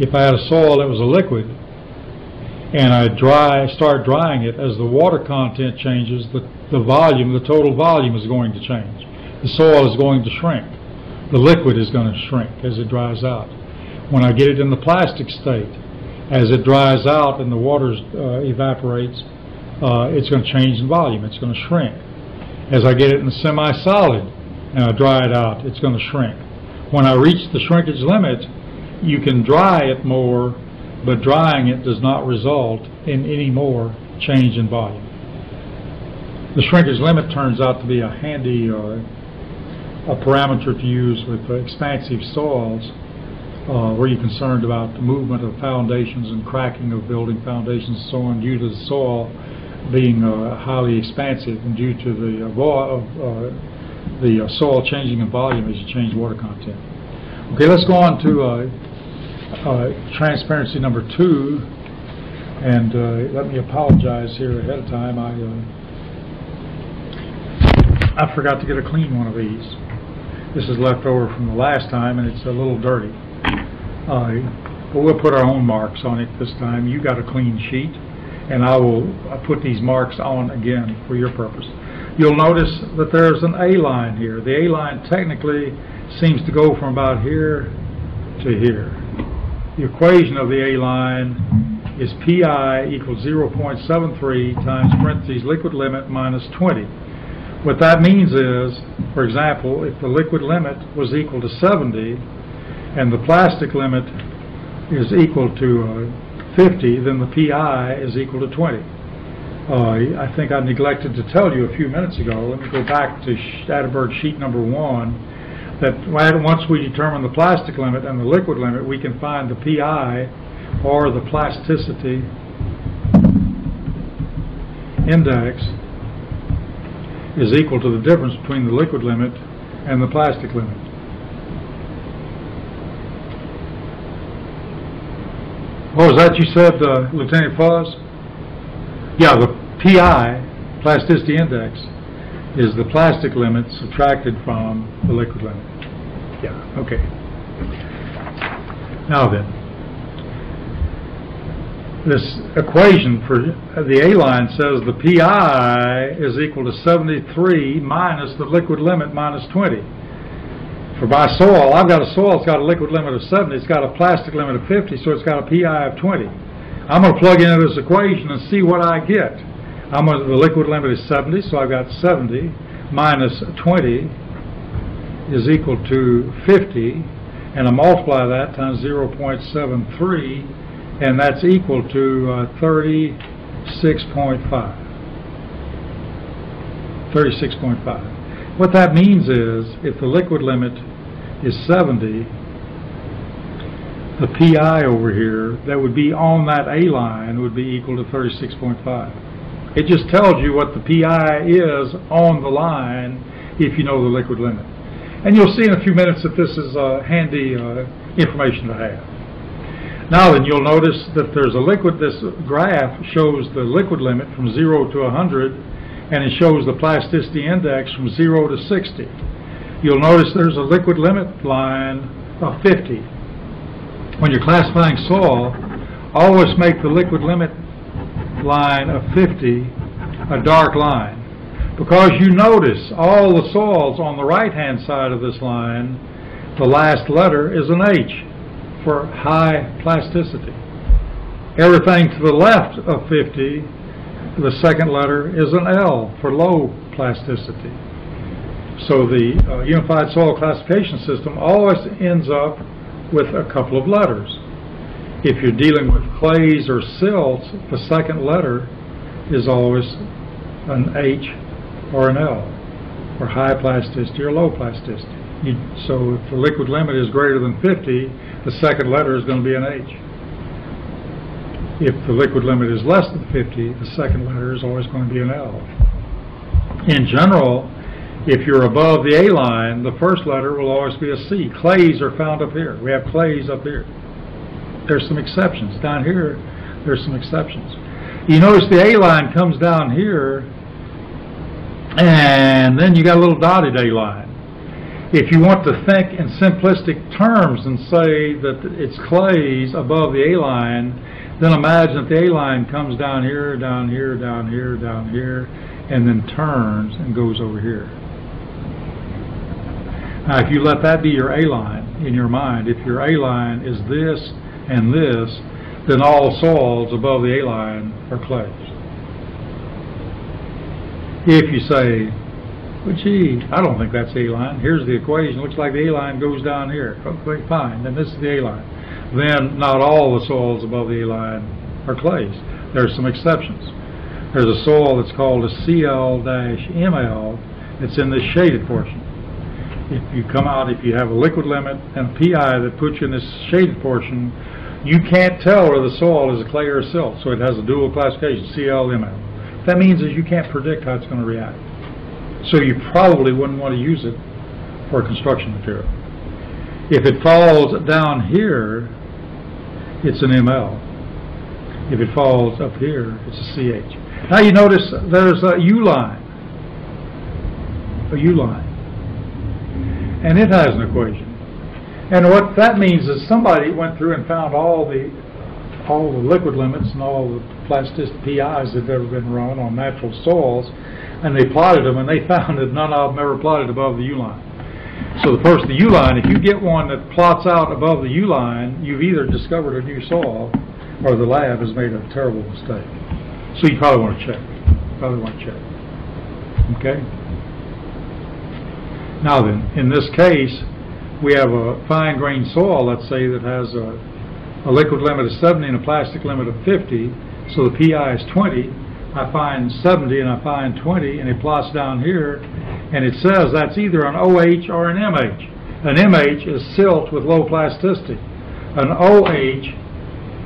if I had a soil that was a liquid and I start drying it, as the water content changes, the volume, the total volume is going to change. The soil is going to shrink. The liquid is going to shrink as it dries out. When I get it in the plastic state, as it dries out and the water evaporates, it's going to change in volume. It's going to shrink. As I get it in the semi-solid and I dry it out, it's going to shrink. When I reach the shrinkage limit, you can dry it more, but drying it does not result in any more change in volume. The shrinkage limit turns out to be a handy a parameter to use with expansive soils where you're concerned about the movement of foundations and cracking of building foundations and so on, due to the soil being highly expansive and due to the soil changing in volume as you change water content. Okay, let's go on to transparency number 2, and let me apologize here ahead of time. I forgot to get a clean one of these. This is left over from the last time, and it's a little dirty. But we'll put our own marks on it this time. You got a clean sheet, and I will put these marks on again for your purpose. You'll notice that there's an A line here. The A line technically seems to go from about here to here. The equation of the A line is PI equals 0.73 times parentheses liquid limit minus 20. What that means is, for example, if the liquid limit was equal to 70 and the plastic limit is equal to 50, then the PI is equal to 20. I think I neglected to tell you a few minutes ago, let me go back to Atterberg sheet number 1, that once we determine the plastic limit and the liquid limit, we can find the PI, or the plasticity index, is equal to the difference between the liquid limit and the plastic limit. What was that you said, Lieutenant Fuzz? Yeah, the PI, plasticity index, is the plastic limit subtracted from the liquid limit. Yeah, okay. Now then, this equation for the A line says the PI is equal to 73 minus the liquid limit minus 20. For my soil, I've got a soil that's got a liquid limit of 70, it's got a plastic limit of 50, so it's got a PI of 20. I'm going to plug into this equation and see what I get. The liquid limit is 70, so I've got 70 minus 20 is equal to 50, and I multiply that times 0.73, and that's equal to 36.5. 36.5. What that means is, if the liquid limit is 70, the PI over here that would be on that A line would be equal to 36.5. It just tells you what the PI is on the line if you know the liquid limit. And you'll see in a few minutes that this is handy information to have. Now then, you'll notice that there's a liquid, this graph shows the liquid limit from 0 to 100, and it shows the plasticity index from 0 to 60. You'll notice there's a liquid limit line of 50. When you're classifying soil, always make the liquid limit line of 50 a dark line, because you notice all the soils on the right-hand side of this line, the last letter is an H for high plasticity. Everything to the left of 50, the second letter is an L for low plasticity. So the Unified Soil Classification System always ends up with a couple of letters. If you're dealing with clays or silts, the second letter is always an H or an L, or high plasticity or low plasticity. So if the liquid limit is greater than 50, the second letter is going to be an H. If the liquid limit is less than 50, the second letter is always going to be an L. In general, if you're above the A line, the first letter will always be a C. Clays are found up here. We have clays up here. There's some exceptions. Down here, there's some exceptions. You notice the A line comes down here, and then you got a little dotted A line. If you want to think in simplistic terms and say that it's clays above the A line, then imagine that the A line comes down here, down here, down here, down here, and then turns and goes over here. Now, if you let that be your A line in your mind, if your A line is this and this, then all soils above the A line are clays. If you say, well, gee, I don't think that's A line. Here's the equation. Looks like the A line goes down here. Okay, fine. Then this is the A line. Then not all the soils above the A line are clays. There's some exceptions. There's a soil that's called a CL-ML. It's in this shaded portion. If you come out, if you have a liquid limit and a PI that puts you in this shaded portion, you can't tell whether the soil is a clay or a silt. So it has a dual classification, CL-ML. What that means is you can't predict how it's going to react. So you probably wouldn't want to use it for construction material. If it falls down here, it's an ML. If it falls up here, it's a CH. Now you notice there's a U line. A U line. And it has an equation. And what that means is somebody went through and found all the liquid limits and all the plasticity PIs that have ever been run on natural soils, and they plotted them, and they found that none of them ever plotted above the U line. So the U line, if you get one that plots out above the U line, you've either discovered a new soil or the lab has made a terrible mistake. So you probably want to check. Okay? Now then, in this case, we have a fine-grained soil, let's say, that has a liquid limit of 70 and a plastic limit of 50, so the PI is 20. I find 70 and I find 20, and it plots down here, and it says that's either an OH or an MH. An MH is silt with low plasticity. An OH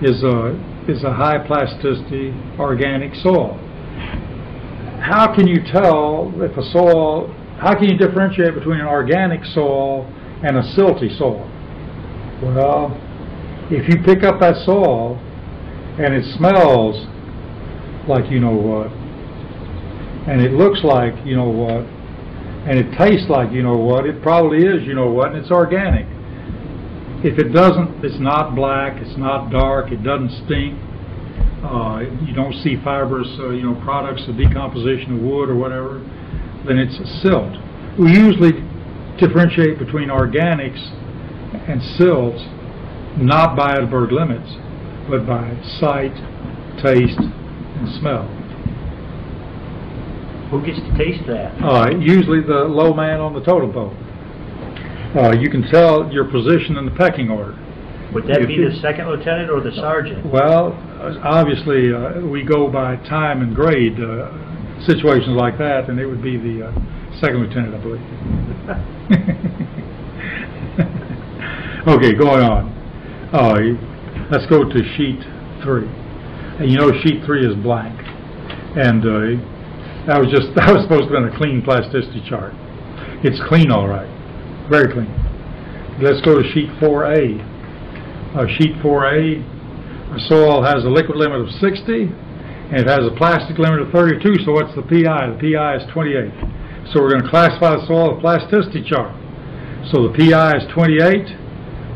is a high plasticity organic soil. How can you tell if a soil, how can you differentiate between an organic soil and a silty soil? Well, if you pick up that soil and it smells like you know what, and it looks like you know what, and it tastes like you know what, it probably is you know what, and it's organic. If it doesn't, it's not black, it's not dark, it doesn't stink, you don't see fibrous products of decomposition of wood or whatever, then it's a silt. We usually differentiate between organics and silts not by Edberg limits, but by sight, taste, and smell. Who gets to taste that? Usually the low man on the totem pole. You can tell your position in the pecking order. Would that be the second lieutenant or the sergeant? Well, obviously we go by time and grade. Situations like that, and it would be the second lieutenant, I believe. Okay, going on. Let's go to sheet 3. And you know sheet 3 is blank. And that was supposed to have been a clean plasticity chart. It's clean, all right. Very clean. Let's go to sheet 4A. Sheet 4A, a soil has a liquid limit of 60, and it has a plastic limit of 32, so what's the PI? The PI is 28. So we're going to classify the soil with plasticity chart. So the PI is 28,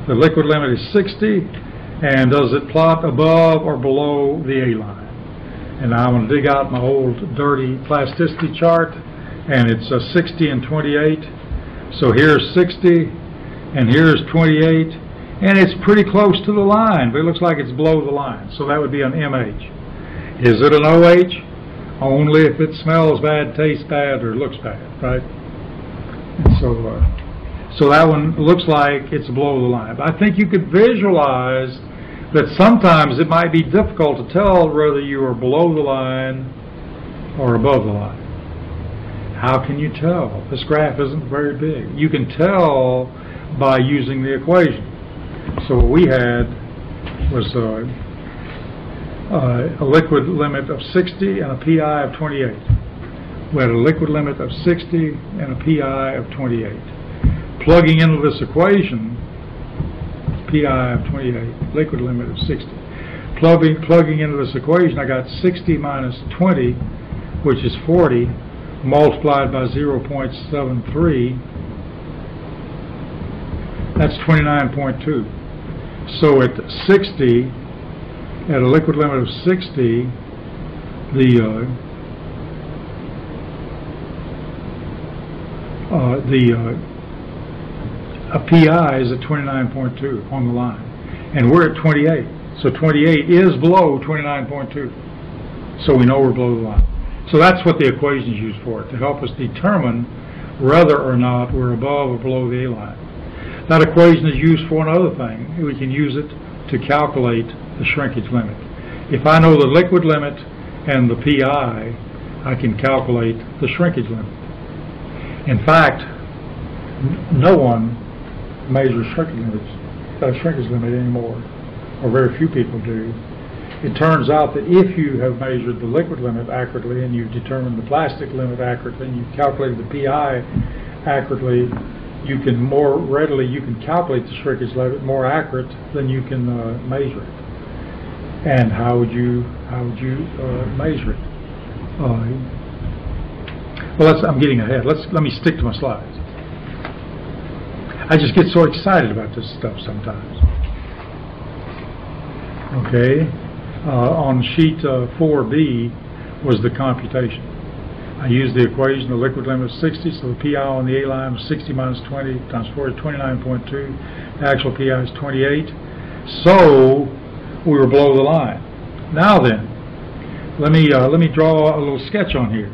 the liquid limit is 60, and does it plot above or below the A line? And now I'm going to dig out my old dirty plasticity chart, and it's 60 and 28. So here's 60, and here's 28, and it's pretty close to the line, but it looks like it's below the line. So that would be an MH. Is it an OH? Only if it smells bad, tastes bad, or looks bad, right? And so that one looks like it's below the line. But I think you could visualize that sometimes it might be difficult to tell whether you are below the line or above the line. How can you tell? This graph isn't very big. You can tell by using the equation. So what we had was a liquid limit of 60 and a PI of 28. We had a liquid limit of 60 and a PI of 28. Plugging into this equation, PI of 28, liquid limit of 60. Plugging into this equation, I got 60 minus 20, which is 40, multiplied by 0.73. That's 29.2. So at 60, at a liquid limit of 60, a PI is at 29.2 on the line, and we're at 28. So 28 is below 29.2. So we know we're below the line. So that's what the equation is used for, to help us determine whether or not we're above or below the A line. That equation is used for another thing. We can use it to calculate the shrinkage limit. If I know the liquid limit and the PI, I can calculate the shrinkage limit. In fact, no one measures shrinkage limit anymore, or very few people do. It turns out that if you have measured the liquid limit accurately and you've determined the plastic limit accurately and you've calculated the PI accurately, you can more readily, you can calculate the shrinkage limit more accurate than you can measure it. And how would you measure it? Well, I'm getting ahead. Let me stick to my slides. I just get so excited about this stuff sometimes. Okay, on sheet 4B was the computation. I used the equation, the liquid limit of 60, so the PI on the A line was 60 minus 20 times 4 is 29.2. The actual PI is 28. So we were below the line. Now then, let me draw a little sketch on here.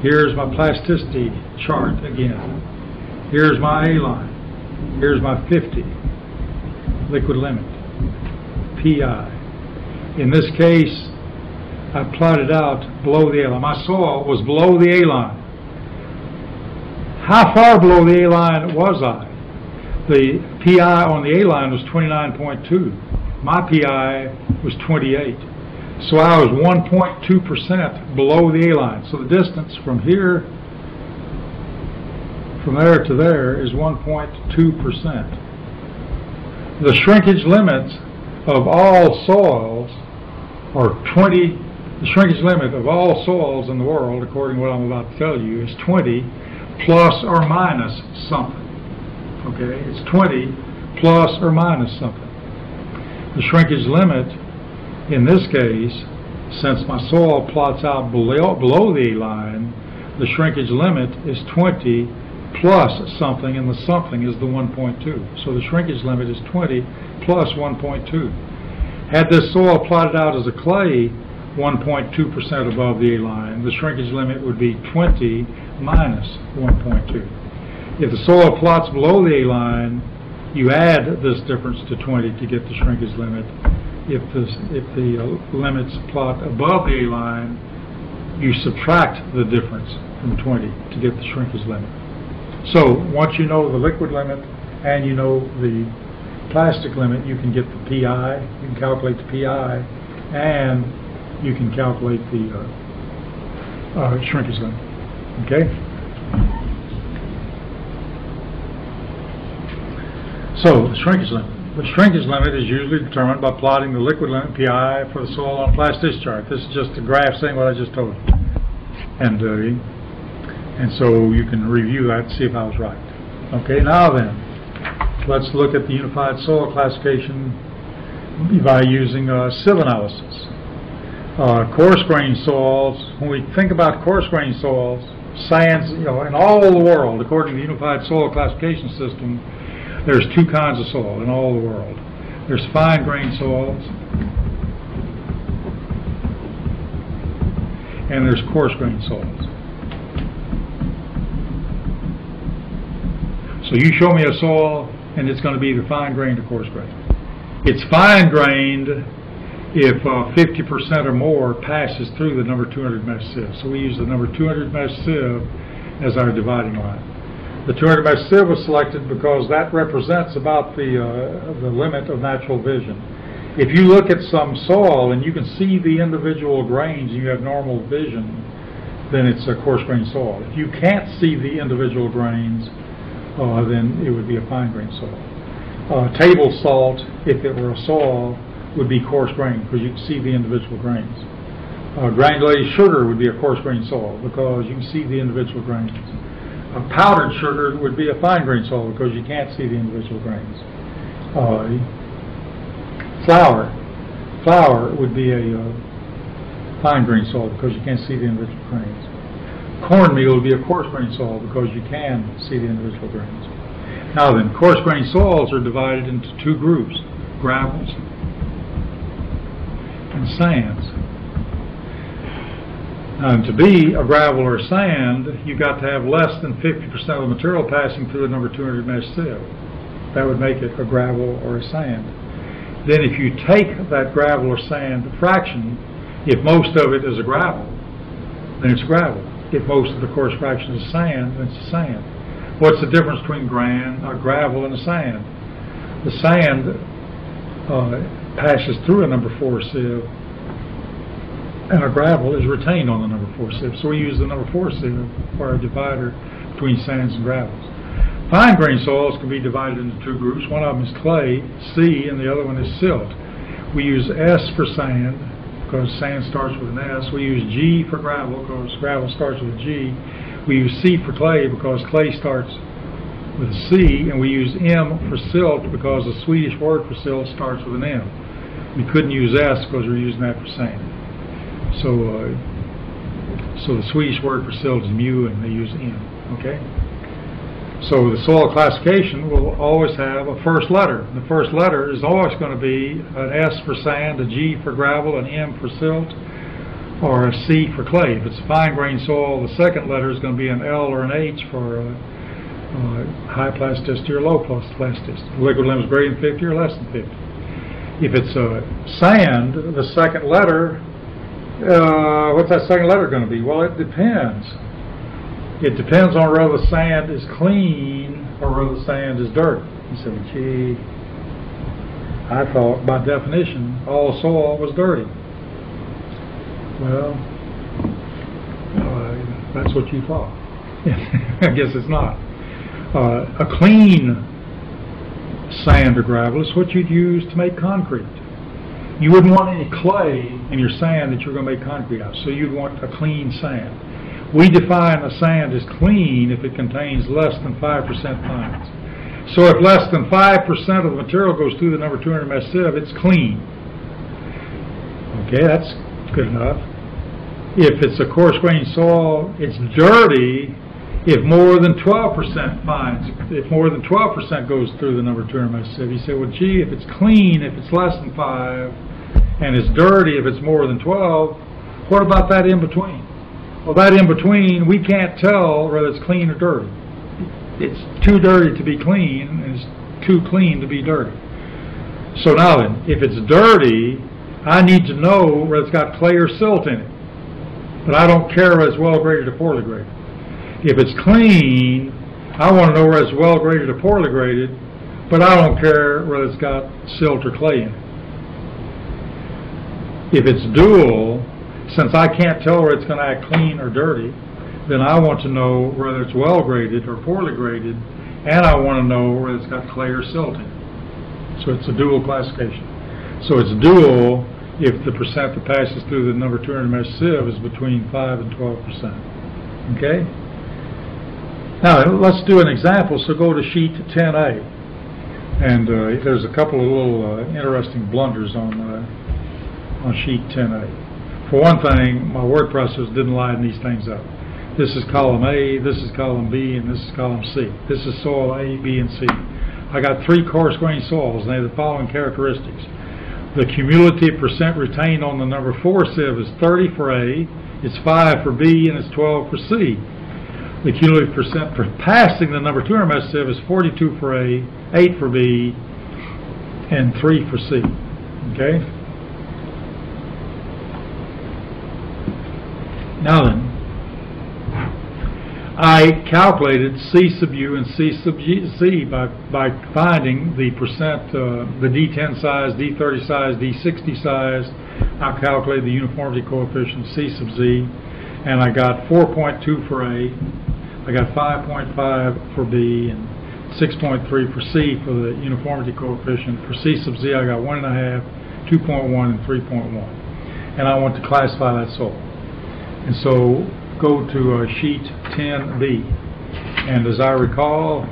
Here's my plasticity chart again. Here's my A line. Here's my 50 liquid limit, PI. In this case, I plotted out below the A line. My soil was below the A line. How far below the A line was I? The PI on the A line was 29.2. My PI was 28. So I was 1.2% below the A line. So the distance from here, from there to there, is 1.2%. The shrinkage limit of all soils, or 20, the shrinkage limit of all soils in the world, according to what I'm about to tell you, is 20 plus or minus something. Okay, it's 20 plus or minus something. The shrinkage limit in this case, since my soil plots out below the A line, the shrinkage limit is 20 plus something, and the something is the 1.2. So the shrinkage limit is 20 plus 1.2. Had this soil plotted out as a clay 1.2% above the A line, the shrinkage limit would be 20 minus 1.2. If the soil plots below the A line, you add this difference to 20 to get the shrinkage limit. If the limits plot above the A line, you subtract the difference from 20 to get the shrinkage limit. So once you know the liquid limit and you know the plastic limit, you can get the PI, you can calculate the PI, and you can calculate the shrinkage limit. Okay? So the shrinkage limit. The shrinkage limit is usually determined by plotting the liquid limit PI for the soil on a plasticity chart. This is just a graph saying what I just told you. And so you can review that and see if I was right. Okay, now then, let's look at the unified soil classification by using sieve analysis. Coarse-grained soils, when we think about coarse-grained soils, sands, in all the world, according to the unified soil classification system, there's two kinds of soil in all the world. There's fine-grained soils, and there's coarse-grained soils. So you show me a soil, and it's going to be either fine-grained or coarse-grained. It's fine-grained if 50% or more passes through the number 200 mesh sieve. So we use the number 200 mesh sieve as our dividing line. The 200 mesh sieve was selected because that represents about the limit of natural vision. If you look at some soil and you can see the individual grains and you have normal vision, then it's a coarse-grained soil. If you can't see the individual grains, then it would be a fine-grained soil. Table salt, if it were a soil, would be coarse-grained because you can see the individual grains. Granulated sugar would be a coarse-grained soil because you can see the individual grains. Powdered sugar would be a fine-grained soil because you can't see the individual grains. Flour would be a fine-grained soil because you can't see the individual grains. Cornmeal would be a coarse-grained soil because you can see the individual grains. Now then, coarse-grained soils are divided into two groups, gravels and sands. And to be a gravel or a sand, you've got to have less than 50% of the material passing through the number 200 mesh sieve. That would make it a gravel or a sand. Then if you take that gravel or sand fraction, if most of it is a gravel, then it's gravel. If most of the coarse fraction is sand, then it's a sand. What's the difference between a gravel and a sand? The sand passes through a number 4 sieve, and a gravel is retained on the number 4 sieve. So we use the number 4 sieve for our divider between sands and gravels. Fine-grained soils can be divided into two groups. One of them is clay, C, and the other one is silt. We use S for sand because sand starts with an S. We use G for gravel because gravel starts with a G. We use C for clay because clay starts with a C, and we use M for silt because the Swedish word for silt starts with an M. We couldn't use S because we're using that for sand. So the Swedish word for silt is mu, and they use M. Okay. So the soil classification will always have a first letter. The first letter is always going to be an S for sand, a G for gravel, an M for silt, or a C for clay. If it's a fine-grained soil, the second letter is going to be an L or an H for high plasticity or low plasticity. The liquid limit is greater than 50 or less than 50. If it's a sand, the second letter, what's that second letter going to be? Well, it depends. It depends on whether the sand is clean or whether the sand is dirty. You say, well, gee, I thought by definition all soil was dirty. Well, that's what you thought. I guess it's not. A clean sand or gravel is what you'd use to make concrete. You wouldn't want any clay in your sand that you're going to make concrete out of, so you'd want a clean sand. We define a sand as clean if it contains less than 5% fines. So if less than 5% of the material goes through the number 200 mesh sieve, it's clean. Okay, that's good enough. If it's a coarse-grained soil, it's dirty if more than 12% fines. If more than 12% goes through the number 200 mesh sieve, you say, well, gee, if it's clean, if it's less than 5, and it's dirty if it's more than 12, what about that in between? Well, that in between, we can't tell whether it's clean or dirty. It's too dirty to be clean, and it's too clean to be dirty. So now then, if it's dirty, I need to know whether it's got clay or silt in it. But I don't care whether it's well graded or poorly graded. If it's clean, I want to know whether it's well graded or poorly graded, but I don't care whether it's got silt or clay in it. If it's dual, since I can't tell whether it's going to act clean or dirty, then I want to know whether it's well graded or poorly graded, and I want to know whether it's got clay or silt in it. So it's a dual classification. So it's dual if the percent that passes through the number 200 mesh sieve is between 5 and 12%. Okay? Now let's do an example. So go to sheet 10A. And there's a couple of little interesting blunders on sheet 10A. For one thing, my word processor didn't line these things up. This is column A, this is column B, and this is column C. This is soil A, B, and C. I got 3 coarse-grained soils, and they have the following characteristics. The cumulative percent retained on the number 4 sieve is 30 for A, it's 5 for B, and it's 12 for C. The cumulative percent for passing the number 200 mesh sieve is 42 for A, 8 for B, and 3 for C. Okay? Now then, I calculated C sub U and C sub Z by finding the percent, the D10 size, D30 size, D60 size. I calculated the uniformity coefficient C sub Z, and I got 4.2 for A, I got 5.5 for B, and 6.3 for C for the uniformity coefficient. For C sub Z, I got 1.5, 2.1, and 3.1. And I want to classify that soil. And so go to sheet 10B. And as I recall,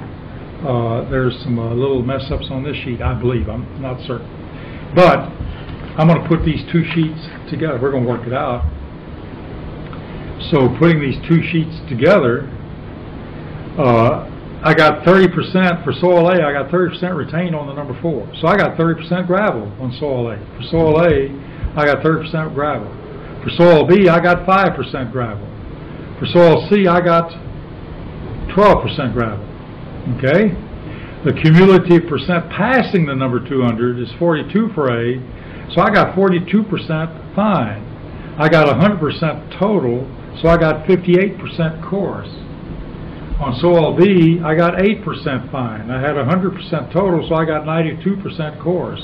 there's some little mess-ups on this sheet, I believe. I'm not certain. But I'm going to put these 2 sheets together. We're going to work it out. So putting these 2 sheets together, I got 30% for soil A. I got 30% retained on the number 4. So I got 30% gravel on soil A. For soil A, I got 30% gravel. For soil B, I got 5% gravel. For soil C, I got 12% gravel. Okay? The cumulative percent passing the number 200 is 42 for A. So I got 42% fine. I got 100% total, so I got 58% coarse. On soil B, I got 8% fine. I had 100% total, so I got 92% coarse.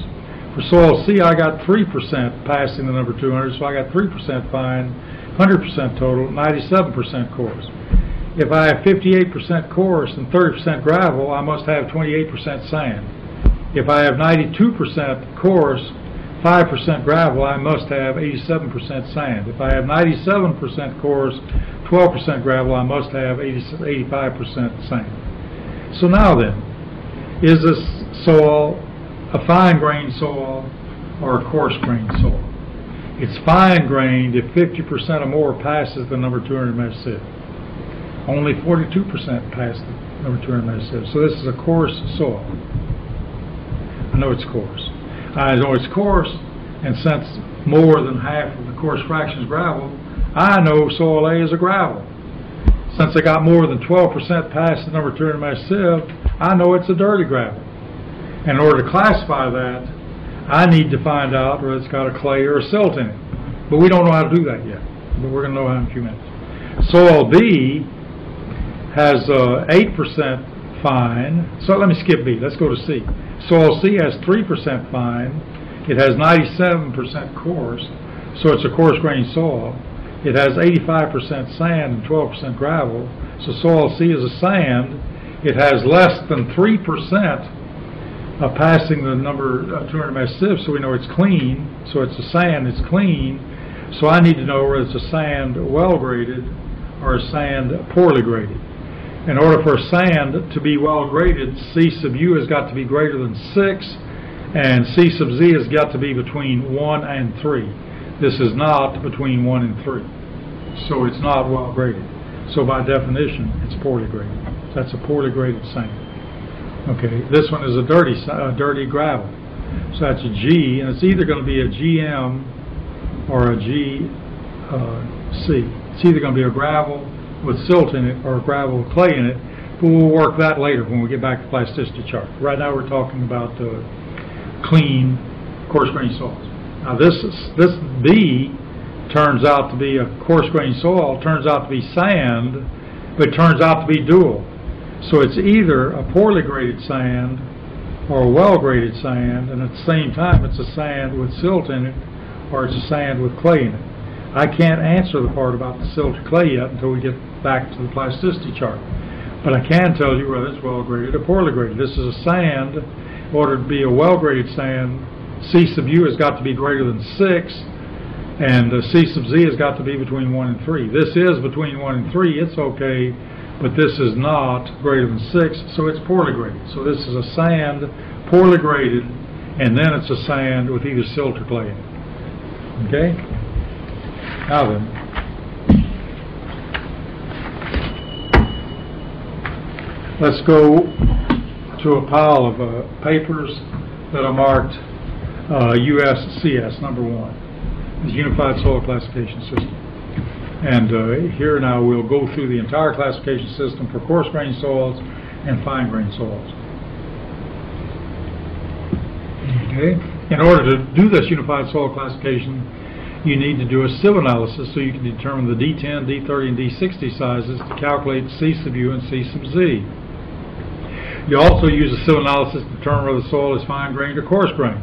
For soil C, I got 3% passing the number 200, so I got 3% fine, 100% total, 97% coarse. If I have 58% coarse and 30% gravel, I must have 28% sand. If I have 92% coarse, 5% gravel, I must have 87% sand. If I have 97% coarse, 12% gravel, I must have 85% sand. So now then, is this soil a fine-grained soil or a coarse-grained soil? It's fine-grained if 50% or more passes the number 200 mesh sieve. Only 42% pass the number 200 mesh sieve. So this is a coarse soil. I know it's coarse. I know it's coarse, and since more than half of the coarse fraction is gravel, I know soil A is a gravel. Since I got more than 12% past the number 200 mesh sieve, I know it's a dirty gravel. In order to classify that, I need to find out whether it's got a clay or a silt in it. But we don't know how to do that yet. But we're going to know how in a few minutes. Soil B has 8% fine. So let me skip B. Let's go to C. Soil C has 3% fine. It has 97% coarse. So it's a coarse-grained soil. It has 85% sand and 12% gravel. So soil C is a sand. It has less than 3% of passing the number 200 mesh sieve, so we know it's clean. So it's a sand, it's clean. So I need to know whether it's a sand well graded or a sand poorly graded. In order for a sand to be well graded, C sub U has got to be greater than 6, and C sub Z has got to be between 1 and 3. This is not between 1 and 3. So it's not well graded. So by definition, it's poorly graded. That's a poorly graded sand. Okay, this one is a dirty gravel. So that's a G, and it's either going to be a GM or a GC. It's either going to be a gravel with silt in it or a gravel with clay in it, but we'll work that later when we get back to the plasticity chart. Right now we're talking about clean, coarse-grained soils. Now this B turns out to be a coarse-grained soil, turns out to be sand, but it turns out to be dual. So it's either a poorly graded sand or a well-graded sand, and at the same time it's a sand with silt in it or it's a sand with clay in it. I can't answer the part about the silt or clay yet until we get back to the plasticity chart. But I can tell you whether it's well-graded or poorly graded. This is a sand In order to be a well-graded sand, C sub U has got to be greater than 6, and C sub Z has got to be between 1 and 3. This is between 1 and 3, it's okay, but this is not greater than 6, so it's poorly graded. So this is a sand, poorly graded, and then it's a sand with either silt or clay in it. Okay? Now then, let's go to a pile of papers that are marked USCS, number 1, is Unified Soil Classification System. And here now we'll go through the entire classification system for coarse-grained soils and fine-grained soils. Okay? In order to do this Unified Soil Classification, you need to do a sieve analysis so you can determine the D10, D30, and D60 sizes to calculate C sub U and C sub Z. You also use a sieve analysis to determine whether the soil is fine-grained or coarse-grained.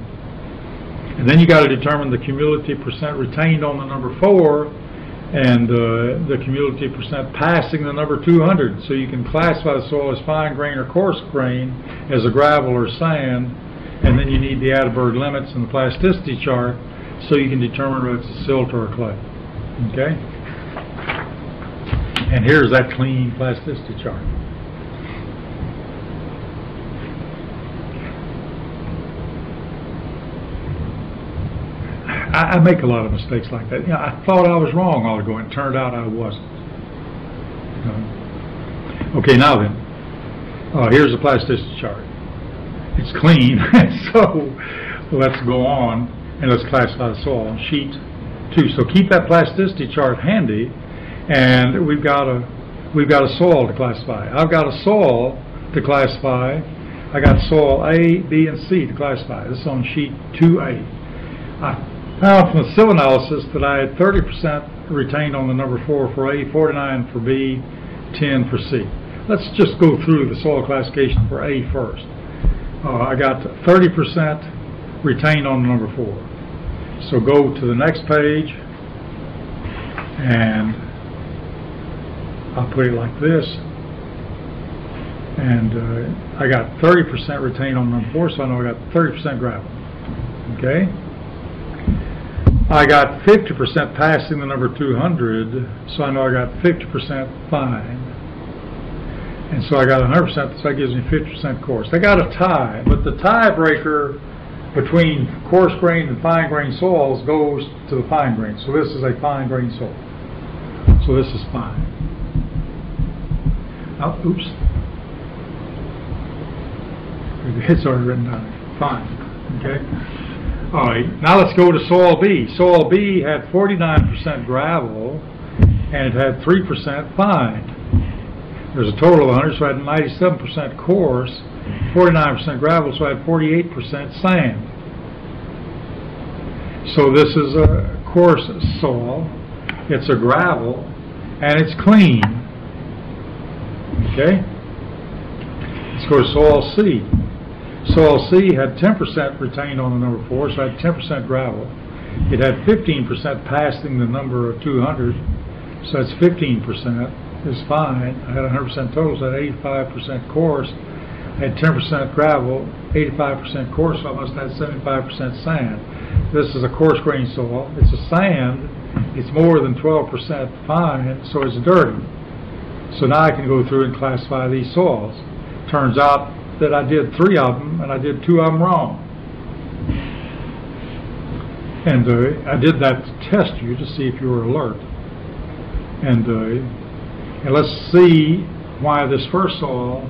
And then you got to determine the cumulative percent retained on the number 4 and the cumulative percent passing the number 200. So you can classify the soil as fine-grained or coarse-grained, as a gravel or sand, and then you need the Atterberg limits and the plasticity chart so you can determine whether it's a silt or a clay. Okay? And here's that clean plasticity chart. I make a lot of mistakes like that. You know, I thought I was wrong all ago, and it turned out I wasn't. Okay, now then, here's the plasticity chart. It's clean, so let's go on and let's classify the soil on sheet 2. So keep that plasticity chart handy, and we've got a soil to classify. I've got a soil to classify. I got soil A, B, and C to classify. This is on sheet 2A. I found from the sieve analysis that I had 30% retained on the number 4 for A, 49 for B, 10 for C. Let's just go through the soil classification for A first. I got 30% retained on the number 4. So go to the next page, and I'll put it like this. And I got 30% retained on number 4, so I know I got 30% gravel. Okay? I got 50% passing the number 200, so I know I got 50% fine. And so I got 100%, so that gives me 50% coarse. I got a tie, but the tiebreaker between coarse-grained and fine-grained soils goes to the fine-grained. So this is a fine-grained soil. So this is fine. Oh, oops. It's already written down. Fine. Okay. All right. Now let's go to soil B. Soil B had 49% gravel, and it had 3% fine. There's a total of 100, so I had 97% coarse, 49% gravel, so I had 48% sand. So this is a coarse soil, it's a gravel, and it's clean. Okay? Let's go to soil C. Soil C had 10% retained on the number 4, so I had 10% gravel. It had 15% passing the number of 200, so that's 15%. Is fine. I had 100% total, so I had 85% coarse. I had 10% gravel, 85% coarse, so I must have had 75% sand. This is a coarse-grained soil. It's a sand. It's more than 12% fine, so it's dirty. So now I can go through and classify these soils. Turns out that I did 3 of them, and I did 2 of them wrong. And I did that to test you to see if you were alert. And let's see why this first soil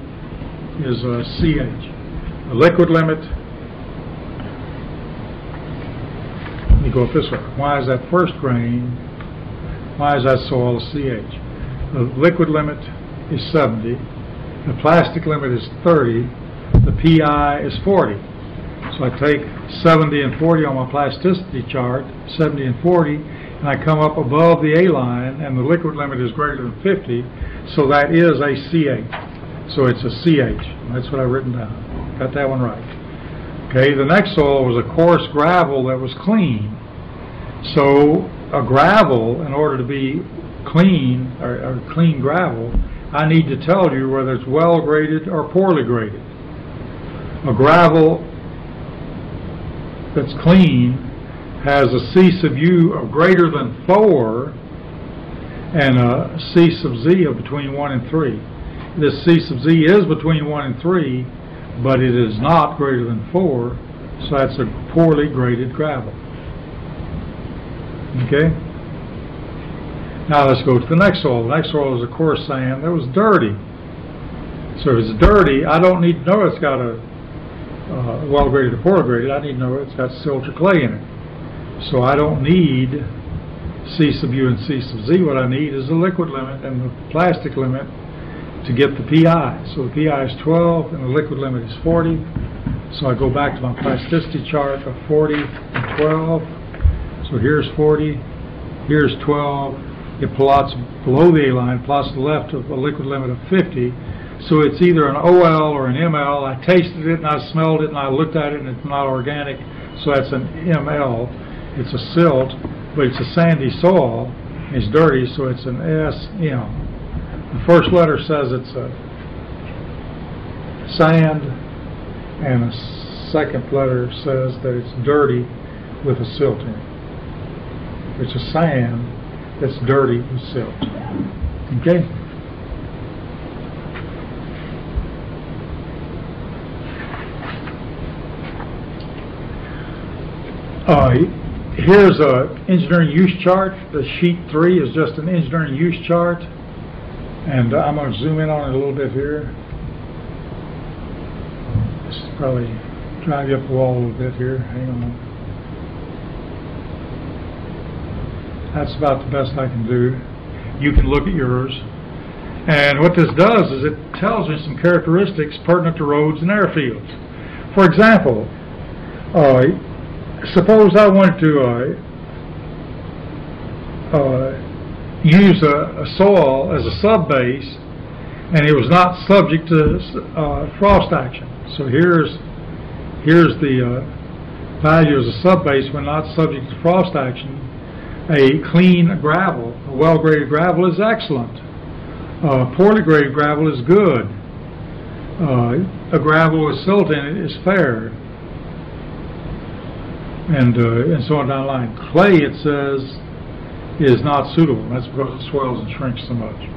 is CH. The liquid limit, let me go up this way. Why is that first grain, why is that soil CH? The liquid limit is 70, the plastic limit is 30, the PI is 40. So I take 70 and 40 on my plasticity chart, 70 and 40, and I come up above the A line, and the liquid limit is greater than 50, so that is a CH. So it's a CH. That's what I've written down. Got that one right. Okay, the next soil was a coarse gravel that was clean. So a gravel, in order to be clean, or clean gravel, I need to tell you whether it's well graded or poorly graded. A gravel that's clean has a C sub U of greater than 4 and a C sub Z of between 1 and 3. This C sub Z is between 1 and 3, but it is not greater than 4, so that's a poorly graded gravel. Okay? Now let's go to the next soil. The next soil is, of course, sand that was dirty. So if it's dirty, I don't need to know it's got a well-graded or poorly graded. I need to know it's got silt or clay in it. So I don't need C sub U and C sub Z. What I need is the liquid limit and the plastic limit to get the PI. So the PI is 12 and the liquid limit is 40. So I go back to my plasticity chart of 40 and 12. So here's 40, here's 12. It plots below the A line, plots to the left of a liquid limit of 50. So it's either an OL or an ML. I tasted it and I smelled it and I looked at it and it's not organic, so that's an ML. It's a silt, but it's a sandy soil. It's dirty, so it's an SM. The first letter says it's a sand, and the second letter says that it's dirty with a silt in it. It's a sand that's dirty with silt. Okay? Here's an engineering use chart. The sheet 3 is just an engineering use chart, and I'm going to zoom in on it a little bit here. This is probably drive you up the wall a little bit here. Hang on. That's about the best I can do. You can look at yours. And what this does is it tells me some characteristics pertinent to roads and airfields. For example, suppose I wanted to use a soil as a subbase, and it was not subject to frost action. So here's the value as a subbase when not subject to frost action. A clean gravel, a well-graded gravel is excellent. Poorly graded gravel is good. A gravel with silt in it is fair. And so on down the line. Clay, it says, is not suitable. That's because it swells and shrinks so much.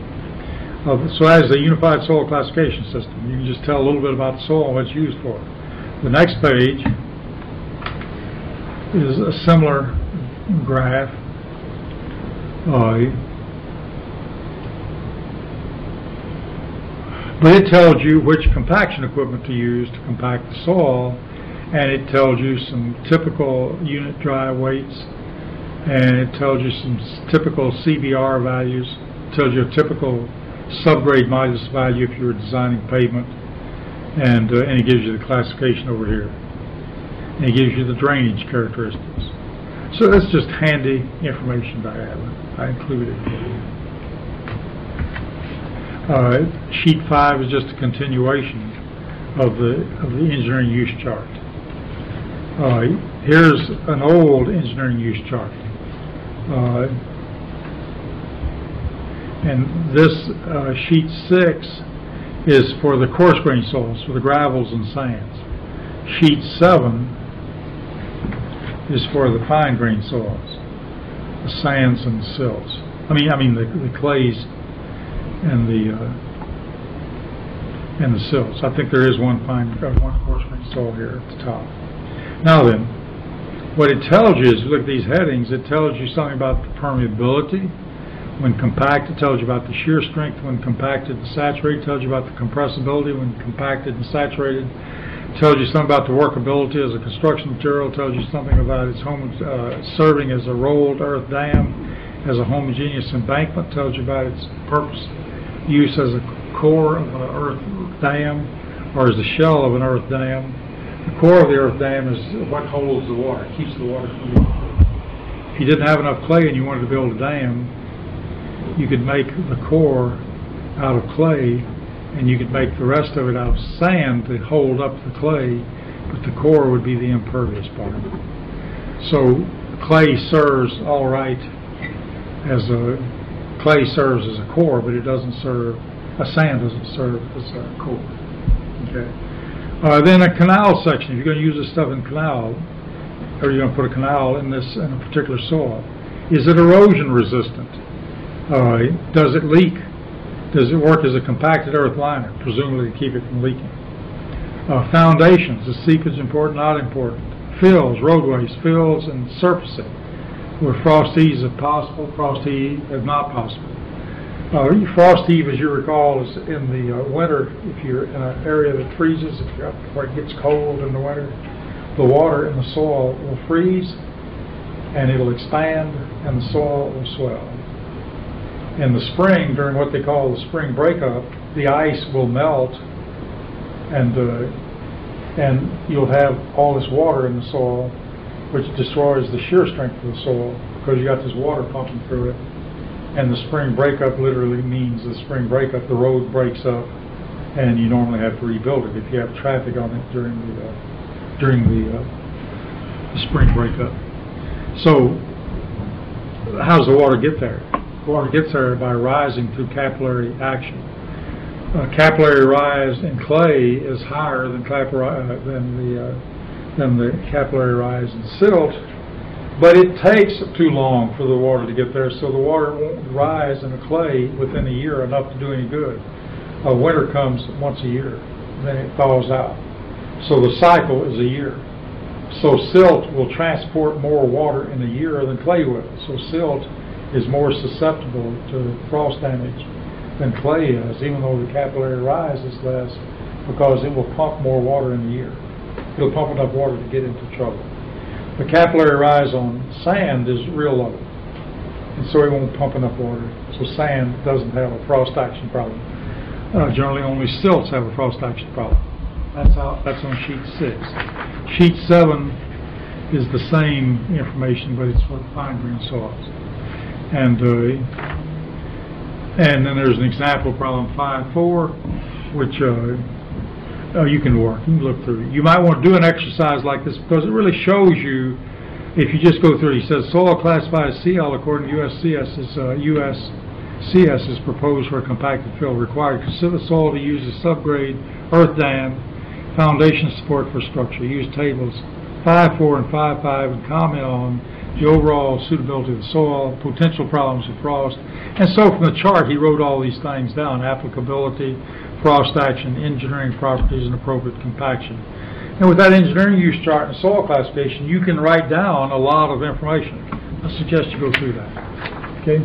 So as a unified soil classification system, you can just tell a little bit about the soil and what it's used for. The next page is a similar graph. But it tells you which compaction equipment to use to compact the soil, and it tells you some typical unit dry weights, and it tells you some typical CBR values. It tells you a typical subgrade modulus value if you were designing pavement, and it gives you the classification over here. And it gives you the drainage characteristics. So that's just handy information to have. I included it for you. Sheet 5 is just a continuation of the engineering use chart. Here's an old engineering use chart. And this sheet 6 is for the coarse grain soils, for the gravels and sands. Sheet 7 is for the fine grain soils, the sands and the silts. I mean the clays and the silts. I think there is one coarse grain soil here at the top. Now then, what it tells you is, look at these headings, it tells you something about the permeability. When compacted, it tells you about the shear strength. When compacted and saturated, it tells you about the compressibility. When compacted and saturated, it tells you something about the workability as a construction material. It tells you something about its serving as a rolled earth dam, as a homogeneous embankment. It tells you about its purpose, use as a core of an earth dam, or as the shell of an earth dam. The core of the earth dam is what holds the water, keeps the water from moving. If you didn't have enough clay and you wanted to build a dam, you could make the core out of clay, and you could make the rest of it out of sand to hold up the clay, but the core would be the impervious part. So clay serves all right as a core, but it doesn't serve, a sand doesn't serve as a core. Okay. Then a canal section. If you're going to use this stuff in canal, or you're going to put a canal in a particular soil, is it erosion resistant? Does it leak? Does it work as a compacted earth liner, presumably to keep it from leaking? Foundations, is seepage important, not important? Fills, roadways, fills, and surfacing, where frost heaves if possible, frost heave if not possible. Frost heave, as you recall, is in the winter. If you're in an area that freezes, if you're up where it gets cold in the winter, the water in the soil will freeze, and it'll expand, and the soil will swell. In the spring, during what they call the spring breakup, the ice will melt, and you'll have all this water in the soil, which destroys the shear strength of the soil because you got this water pumping through it. And the spring breakup literally means the spring breakup. The road breaks up, and you normally have to rebuild it if you have traffic on it during the spring breakup. So, how does the water get there? Water gets there by rising through capillary action. Capillary rise in clay is higher than the capillary rise in silt, but it takes too long for the water to get there, so the water won't rise in the clay within a year enough to do any good. Winter comes once a year, then it thaws out. So the cycle is a year. So silt will transport more water in a year than clay will. So silt is more susceptible to frost damage than clay is, even though the capillary rise is less, because it will pump more water in a year. It'll pump enough water to get into trouble. The capillary rise on sand is real low, and so it won't pump enough water. So sand doesn't have a frost action problem. Generally, only silts have a frost action problem. That's on sheet 6. Sheet 7 is the same information, but it's for fine grained soils. And then there's an example problem 5.4, which you can look through. You might want to do an exercise like this because it really shows you, if you just go through it. He says soil classified as CL according to USCS is proposed for a compacted fill required. Consider soil to use as subgrade, earth dam, foundation support for structure. Use tables 5.4 and 5.5 and comment on the overall suitability of the soil, potential problems with frost. And so from the chart he wrote all these things down: applicability, frost action, engineering properties, and appropriate compaction. And with that engineering use chart and soil classification, you can write down a lot of information. I suggest you go through that. Okay?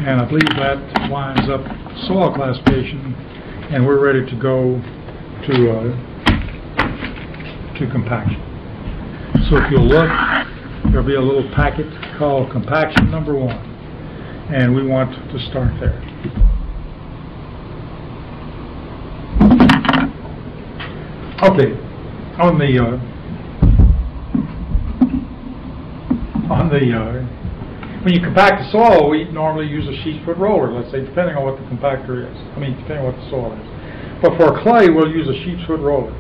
And I believe that winds up soil classification, and we're ready to go to compaction. So if you'll look, there'll be a little packet called compaction number 1, and we want to start there. Okay, when you compact the soil, we normally use a sheet foot roller, let's say, depending on what the compactor is. Depending on what the soil is. But for clay, we'll use a sheet foot roller.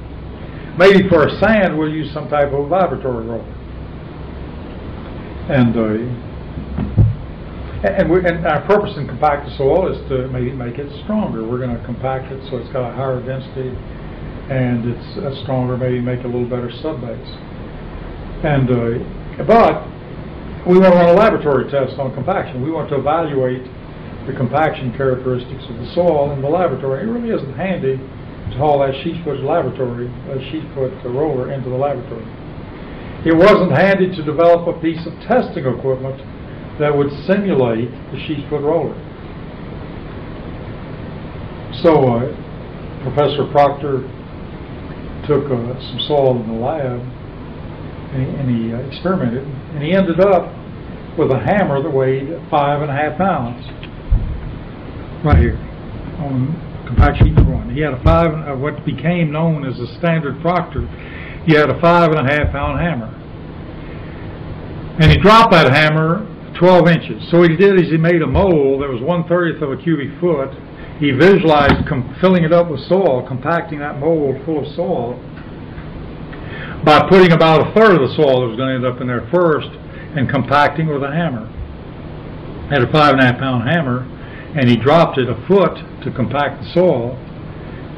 Maybe for sand, we'll use some type of laboratory roller. And our purpose in compacted soil is to make it stronger. We're going to compact it so it's got a higher density, and it's stronger, maybe make a little better subbase. And but we want to run a laboratory test on compaction. We want to evaluate the compaction characteristics of the soil in the laboratory. It really isn't handy to haul that sheet foot roller into the laboratory. It wasn't handy to develop a piece of testing equipment that would simulate the sheet foot roller. So Professor Proctor took some soil in the lab, and he experimented, and he ended up with a hammer that weighed 5.5 pounds right here on compact sheet number 1. He had what became known as a standard Proctor. He had a 5.5 pound hammer, and he dropped that hammer 12 inches. So what he did is he made a mold that was 1/30 of a cubic foot. He visualized filling it up with soil, compacting that mold full of soil by putting about 1/3 of the soil that was going to end up in there first and compacting with a hammer. Had a 5.5 pound hammer, and he dropped it a foot to compact the soil,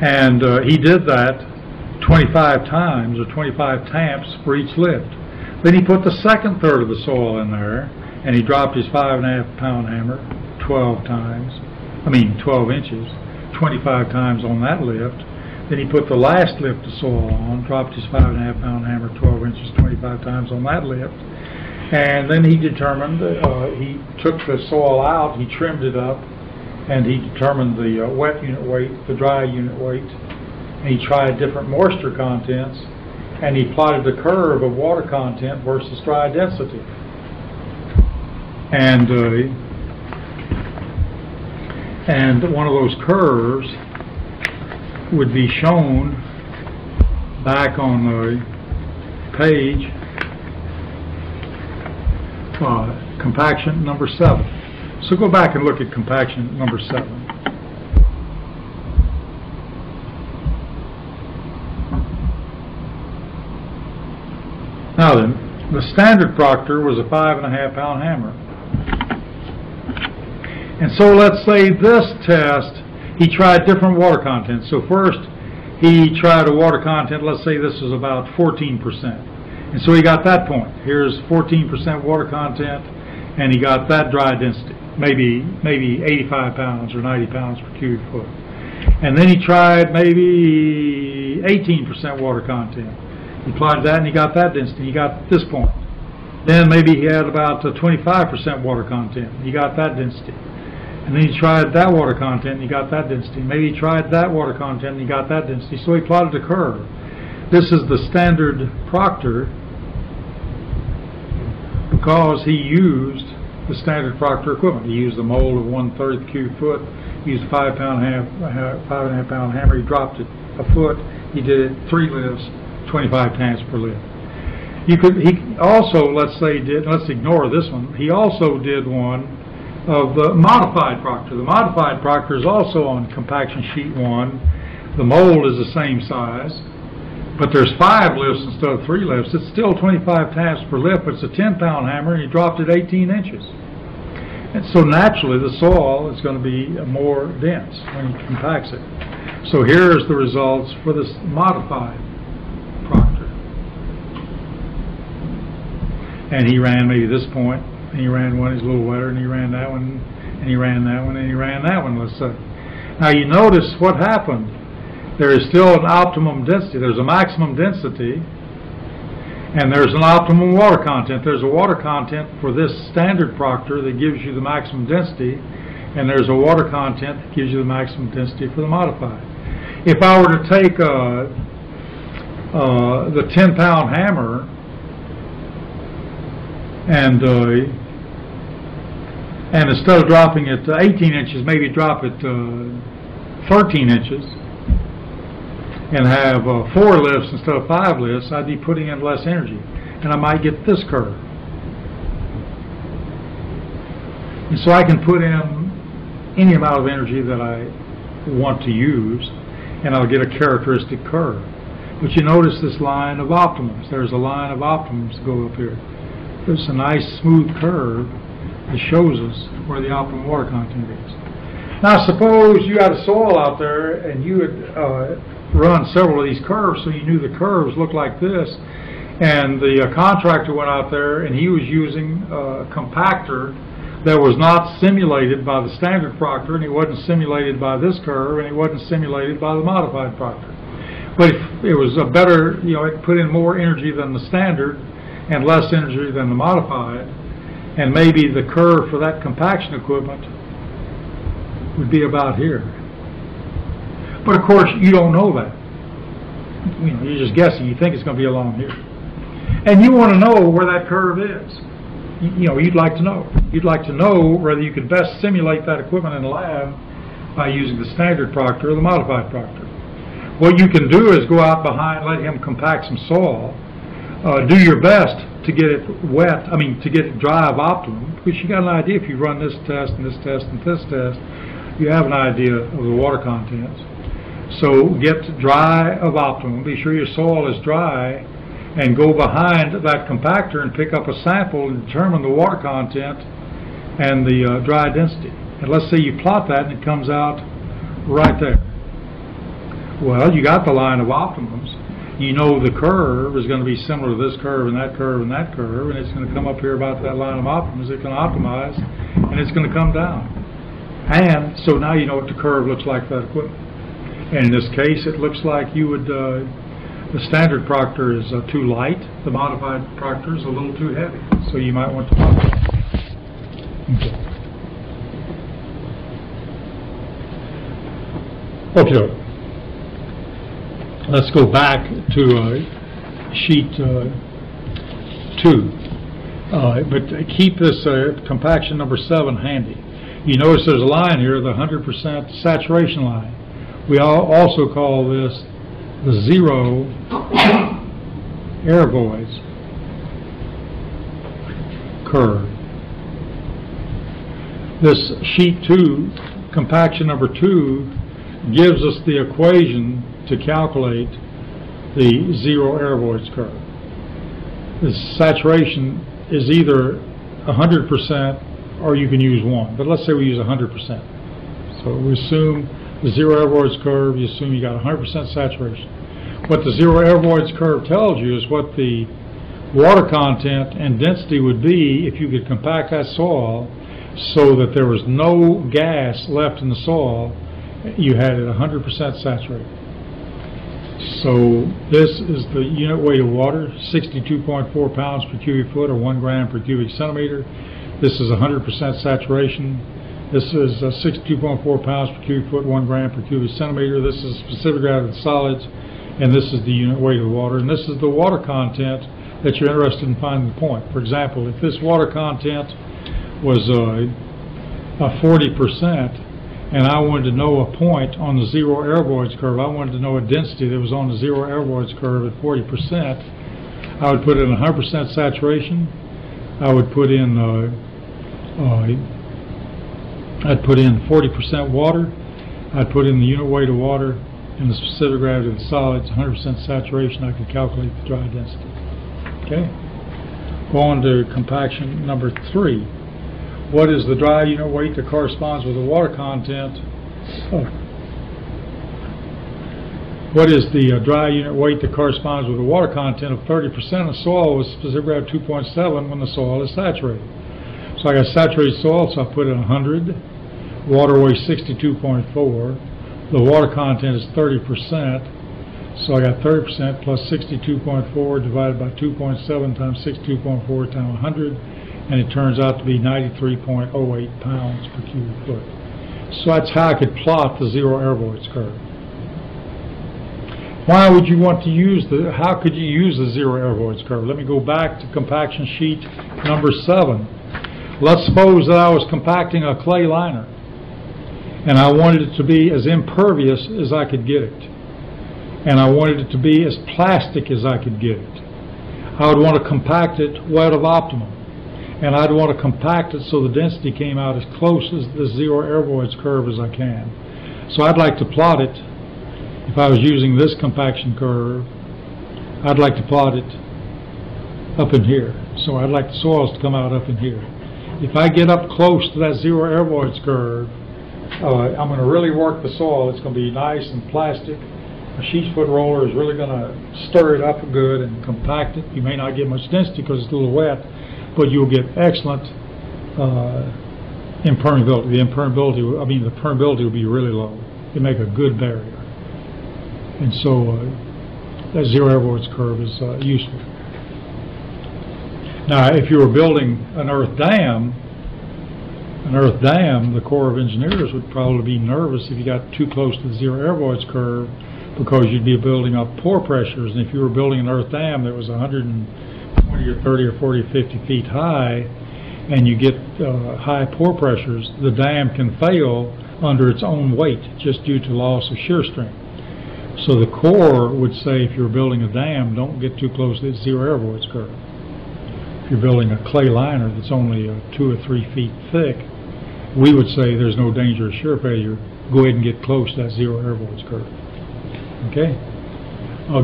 And he did that 25 times, or 25 tamps for each lift. Then he put the second third of the soil in there, and he dropped his 5.5 pound hammer 12 inches, 25 times on that lift. Then he put the last lift of soil on, dropped his 5.5 pound hammer 12 inches, 25 times on that lift. And then he determined, he took the soil out, he trimmed it up, and he determined the wet unit weight, the dry unit weight, and he tried different moisture contents, and he plotted the curve of water content versus dry density. And one of those curves would be shown back on the page, compaction number 7. So go back and look at compaction number 7. Now then, the standard Proctor was a 5.5 pound hammer. And so let's say this test, he tried different water content. So first, he tried a water content, let's say this was about 14%. And so he got that point. Here's 14% water content, and he got that dry density, maybe 85 pounds or 90 pounds per cubic foot. And then he tried maybe 18% water content. He plotted that, and he got that density. He got this point. Then maybe he had about 25% water content. He got that density. And then he tried that water content, and he got that density. Maybe he tried that water content, and he got that density. So he plotted a curve. This is the standard Proctor because he used the standard Proctor equipment. He used a mold of 1/3 cubic foot. He used a 5.5 pound hammer. He dropped it a foot. He did it 3 lifts, 25 tamps per lift. He also, let's ignore this one. He also did one of the modified Proctor. The modified Proctor is also on compaction sheet 1. The mold is the same size, but there's 5 lifts instead of 3 lifts. It's still 25 tamps per lift, but it's a 10 pound hammer, and he dropped it 18 inches. And so naturally the soil is going to be more dense when he compacts it. So here's the results for this modified Proctor. And he ran maybe this point, and he ran one, he's a little wetter, and he ran that one, and he ran that one, and he ran that one, let's say. Now you notice what happened. There is still an optimum density. There's a maximum density, and there's an optimum water content. There's a water content for this standard Proctor that gives you the maximum density, and there's a water content that gives you the maximum density for the modified. If I were to take the 10 pound hammer and instead of dropping it 18 inches, maybe drop it 13 inches, and have 4 lifts instead of 5 lifts, I'd be putting in less energy, and I might get this curve. And so I can put in any amount of energy that I want to use, and I'll get a characteristic curve. But you notice this line of optimums. There's a line of optimums go up here. There's a nice smooth curve that shows us where the optimum water content is. Now suppose you had a soil out there and you had run several of these curves, so you knew the curves looked like this, and the contractor went out there and he was using a compactor that was not simulated by the standard Proctor, and he wasn't simulated by this curve, and he wasn't simulated by the modified Proctor. But it was a better, it put in more energy than the standard and less energy than the modified, and maybe the curve for that compaction equipment would be about here. But of course, you don't know that. You're just guessing. You think it's going to be along here. And you want to know where that curve is. You'd like to know. You'd like to know whether you could best simulate that equipment in the lab by using the standard Proctor or the modified Proctor. What you can do is go out behind, let him compact some soil, do your best to get it wet, to get it dry of optimum, because you got an idea if you run this test and this test and this test, you have an idea of the water contents. So get dry of optimum, be sure your soil is dry, and go behind that compactor and pick up a sample and determine the water content and the dry density. And let's say you plot that and it comes out right there. Well, you got the line of optimums. You know the curve is going to be similar to this curve and that curve and that curve, and it's going to come up here about that line of optimums. It's going to optimize, and it's going to come down. And so now you know what the curve looks like for that equipment. And in this case, it looks like you would, the standard Proctor is too light. The modified Proctor is a little too heavy. So you might want to modify. Okay. Let's go back to sheet 2. But keep this compaction number 7 handy. You notice there's a line here, the 100% saturation line. We also call this the 0 air voids curve. This sheet 2, compaction number 2, gives us the equation to calculate the 0 air voids curve. The saturation is either 100% or you can use 1, but let's say we use 100%. So we assume the 0 air voids curve, you assume you got 100% saturation. What the 0 air voids curve tells you is what the water content and density would be if you could compact that soil so that there was no gas left in the soil. You had it 100% saturated. So this is the unit weight of water, 62.4 pounds per cubic foot or 1 gram per cubic centimeter. This is 100% saturation. This is 62.4 pounds per cubic foot, 1 gram per cubic centimeter. This is specific gravity of solids, and this is the unit weight of the water. And this is the water content that you're interested in finding the point. For example, if this water content was 40%, and I wanted to know a point on the 0 air voids curve, I wanted to know a density that was on the 0 air voids curve at 40%, I would put in 100% saturation. I would put in I'd put in 40% water. I'd put in the unit weight of water and the specific gravity of the solids, 100% saturation. I could calculate the dry density. Okay. Go on to compaction number 3. What is the dry unit weight that corresponds with the water content? What is the dry unit weight that corresponds with the water content of 30% of soil with specific gravity 2.7 when the soil is saturated? So I got saturated soil, so I put in 100. Water weighs 62.4. The water content is 30%. So I got 30% plus 62.4 divided by 2.7 times 62.4 times 100. And it turns out to be 93.08 pounds per cubic foot. So that's how I could plot the 0 air voids curve. Why would you want to use how could you use the 0 air voids curve? Let me go back to compaction sheet number 7. Let's suppose that I was compacting a clay liner, and I wanted it to be as impervious as I could get it. And I wanted it to be as plastic as I could get it. I would want to compact it wet of optimum. And I'd want to compact it so the density came out as close as the 0 air voids curve as I can. So I'd like to plot it, if I was using this compaction curve, I'd like to plot it up in here. So I'd like the soils to come out up in here. If I get up close to that 0 air voids curve, I'm going to really work the soil. It's going to be nice and plastic. A sheet foot roller is really going to stir it up good and compact it. You may not get much density because it's a little wet, but you'll get excellent impermeability. The permeability will be really low. You make a good barrier. And so that 0 air voids curve is useful. Now, if you were building an earth dam, the Corps of Engineers would probably be nervous if you got too close to the 0 air voids curve, because you'd be building up pore pressures. And if you were building an earth dam that was 120 or 30 or 40 or 50 feet high, and you get high pore pressures, the dam can fail under its own weight just due to loss of shear strength. So the Corps would say, if you're building a dam, don't get too close to the 0 air voids curve. If you're building a clay liner that's only 2 or 3 feet thick, we would say there's no danger of shear failure. Go ahead and get close to that 0 air voids curve. Okay?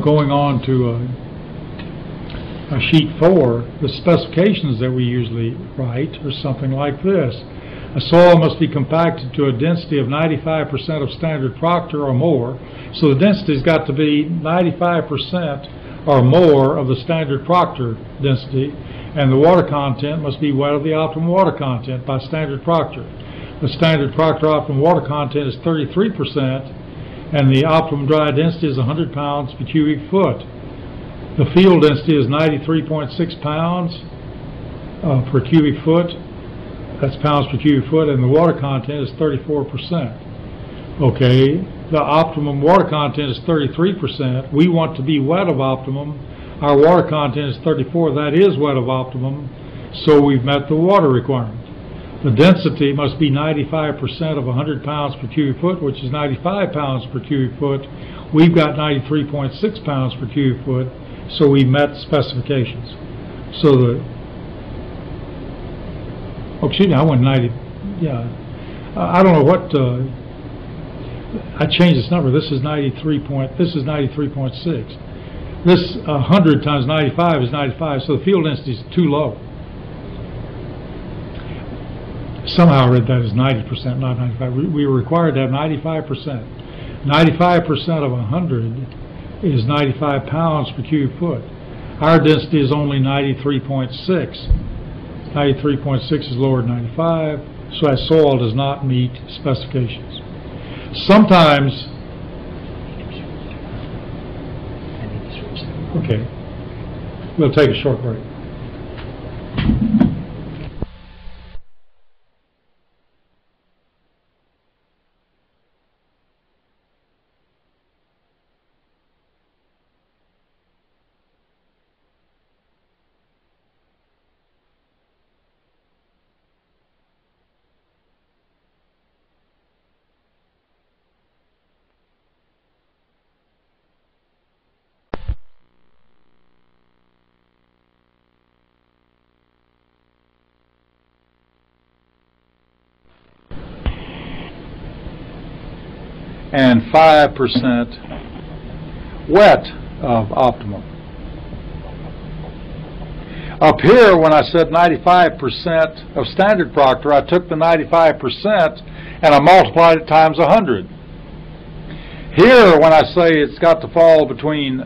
Going on to sheet 4, the specifications that we usually write are something like this. A soil must be compacted to a density of 95% of standard Proctor or more. So the density's got to be 95% or more of the standard Proctor density, and the water content must be wet of the optimum water content by standard Proctor. The standard Proctor optimum water content is 33%, and the optimum dry density is 100 pounds per cubic foot. The field density is 93.6 pounds per cubic foot. That's pounds per cubic foot, and the water content is 34%. Okay, the optimum water content is 33%. We want to be wet of optimum. Our water content is 34. That is wet of optimum, so we've met the water requirement. The density must be 95% of 100 pounds per cubic foot, which is 95 pounds per cubic foot. We've got 93.6 pounds per cubic foot, so we met specifications. So excuse me, I went 90, yeah. I don't know what, I changed this number. This is 93.6. This 100 times 95 is 95, so the field density is too low. Somehow I read that as 90%, not 95. We were required to have 95%. 95% of 100 is 95 pounds per cubic foot. Our density is only 93.6. 93.6 is lower than 95, so our soil does not meet specifications. Sometimes, okay, we'll take a short break. And 5% wet of optimum. Up here, when I said 95% of standard Proctor, I took the 95% and I multiplied it times 100. Here, when I say it's got to fall between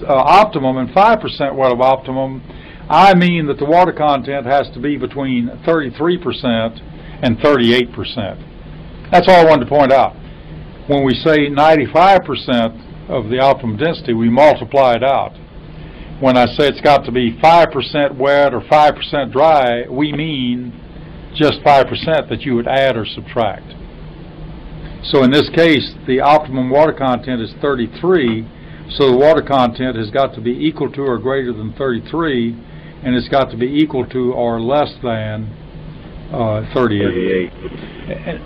optimum and 5% wet of optimum, I mean that the water content has to be between 33% and 38%. That's all I wanted to point out. When we say 95% of the optimum density, we multiply it out. When I say it's got to be 5% wet or 5% dry, we mean just 5% that you would add or subtract. So in this case, the optimum water content is 33, so the water content has got to be equal to or greater than 33, and it's got to be equal to or less than 38.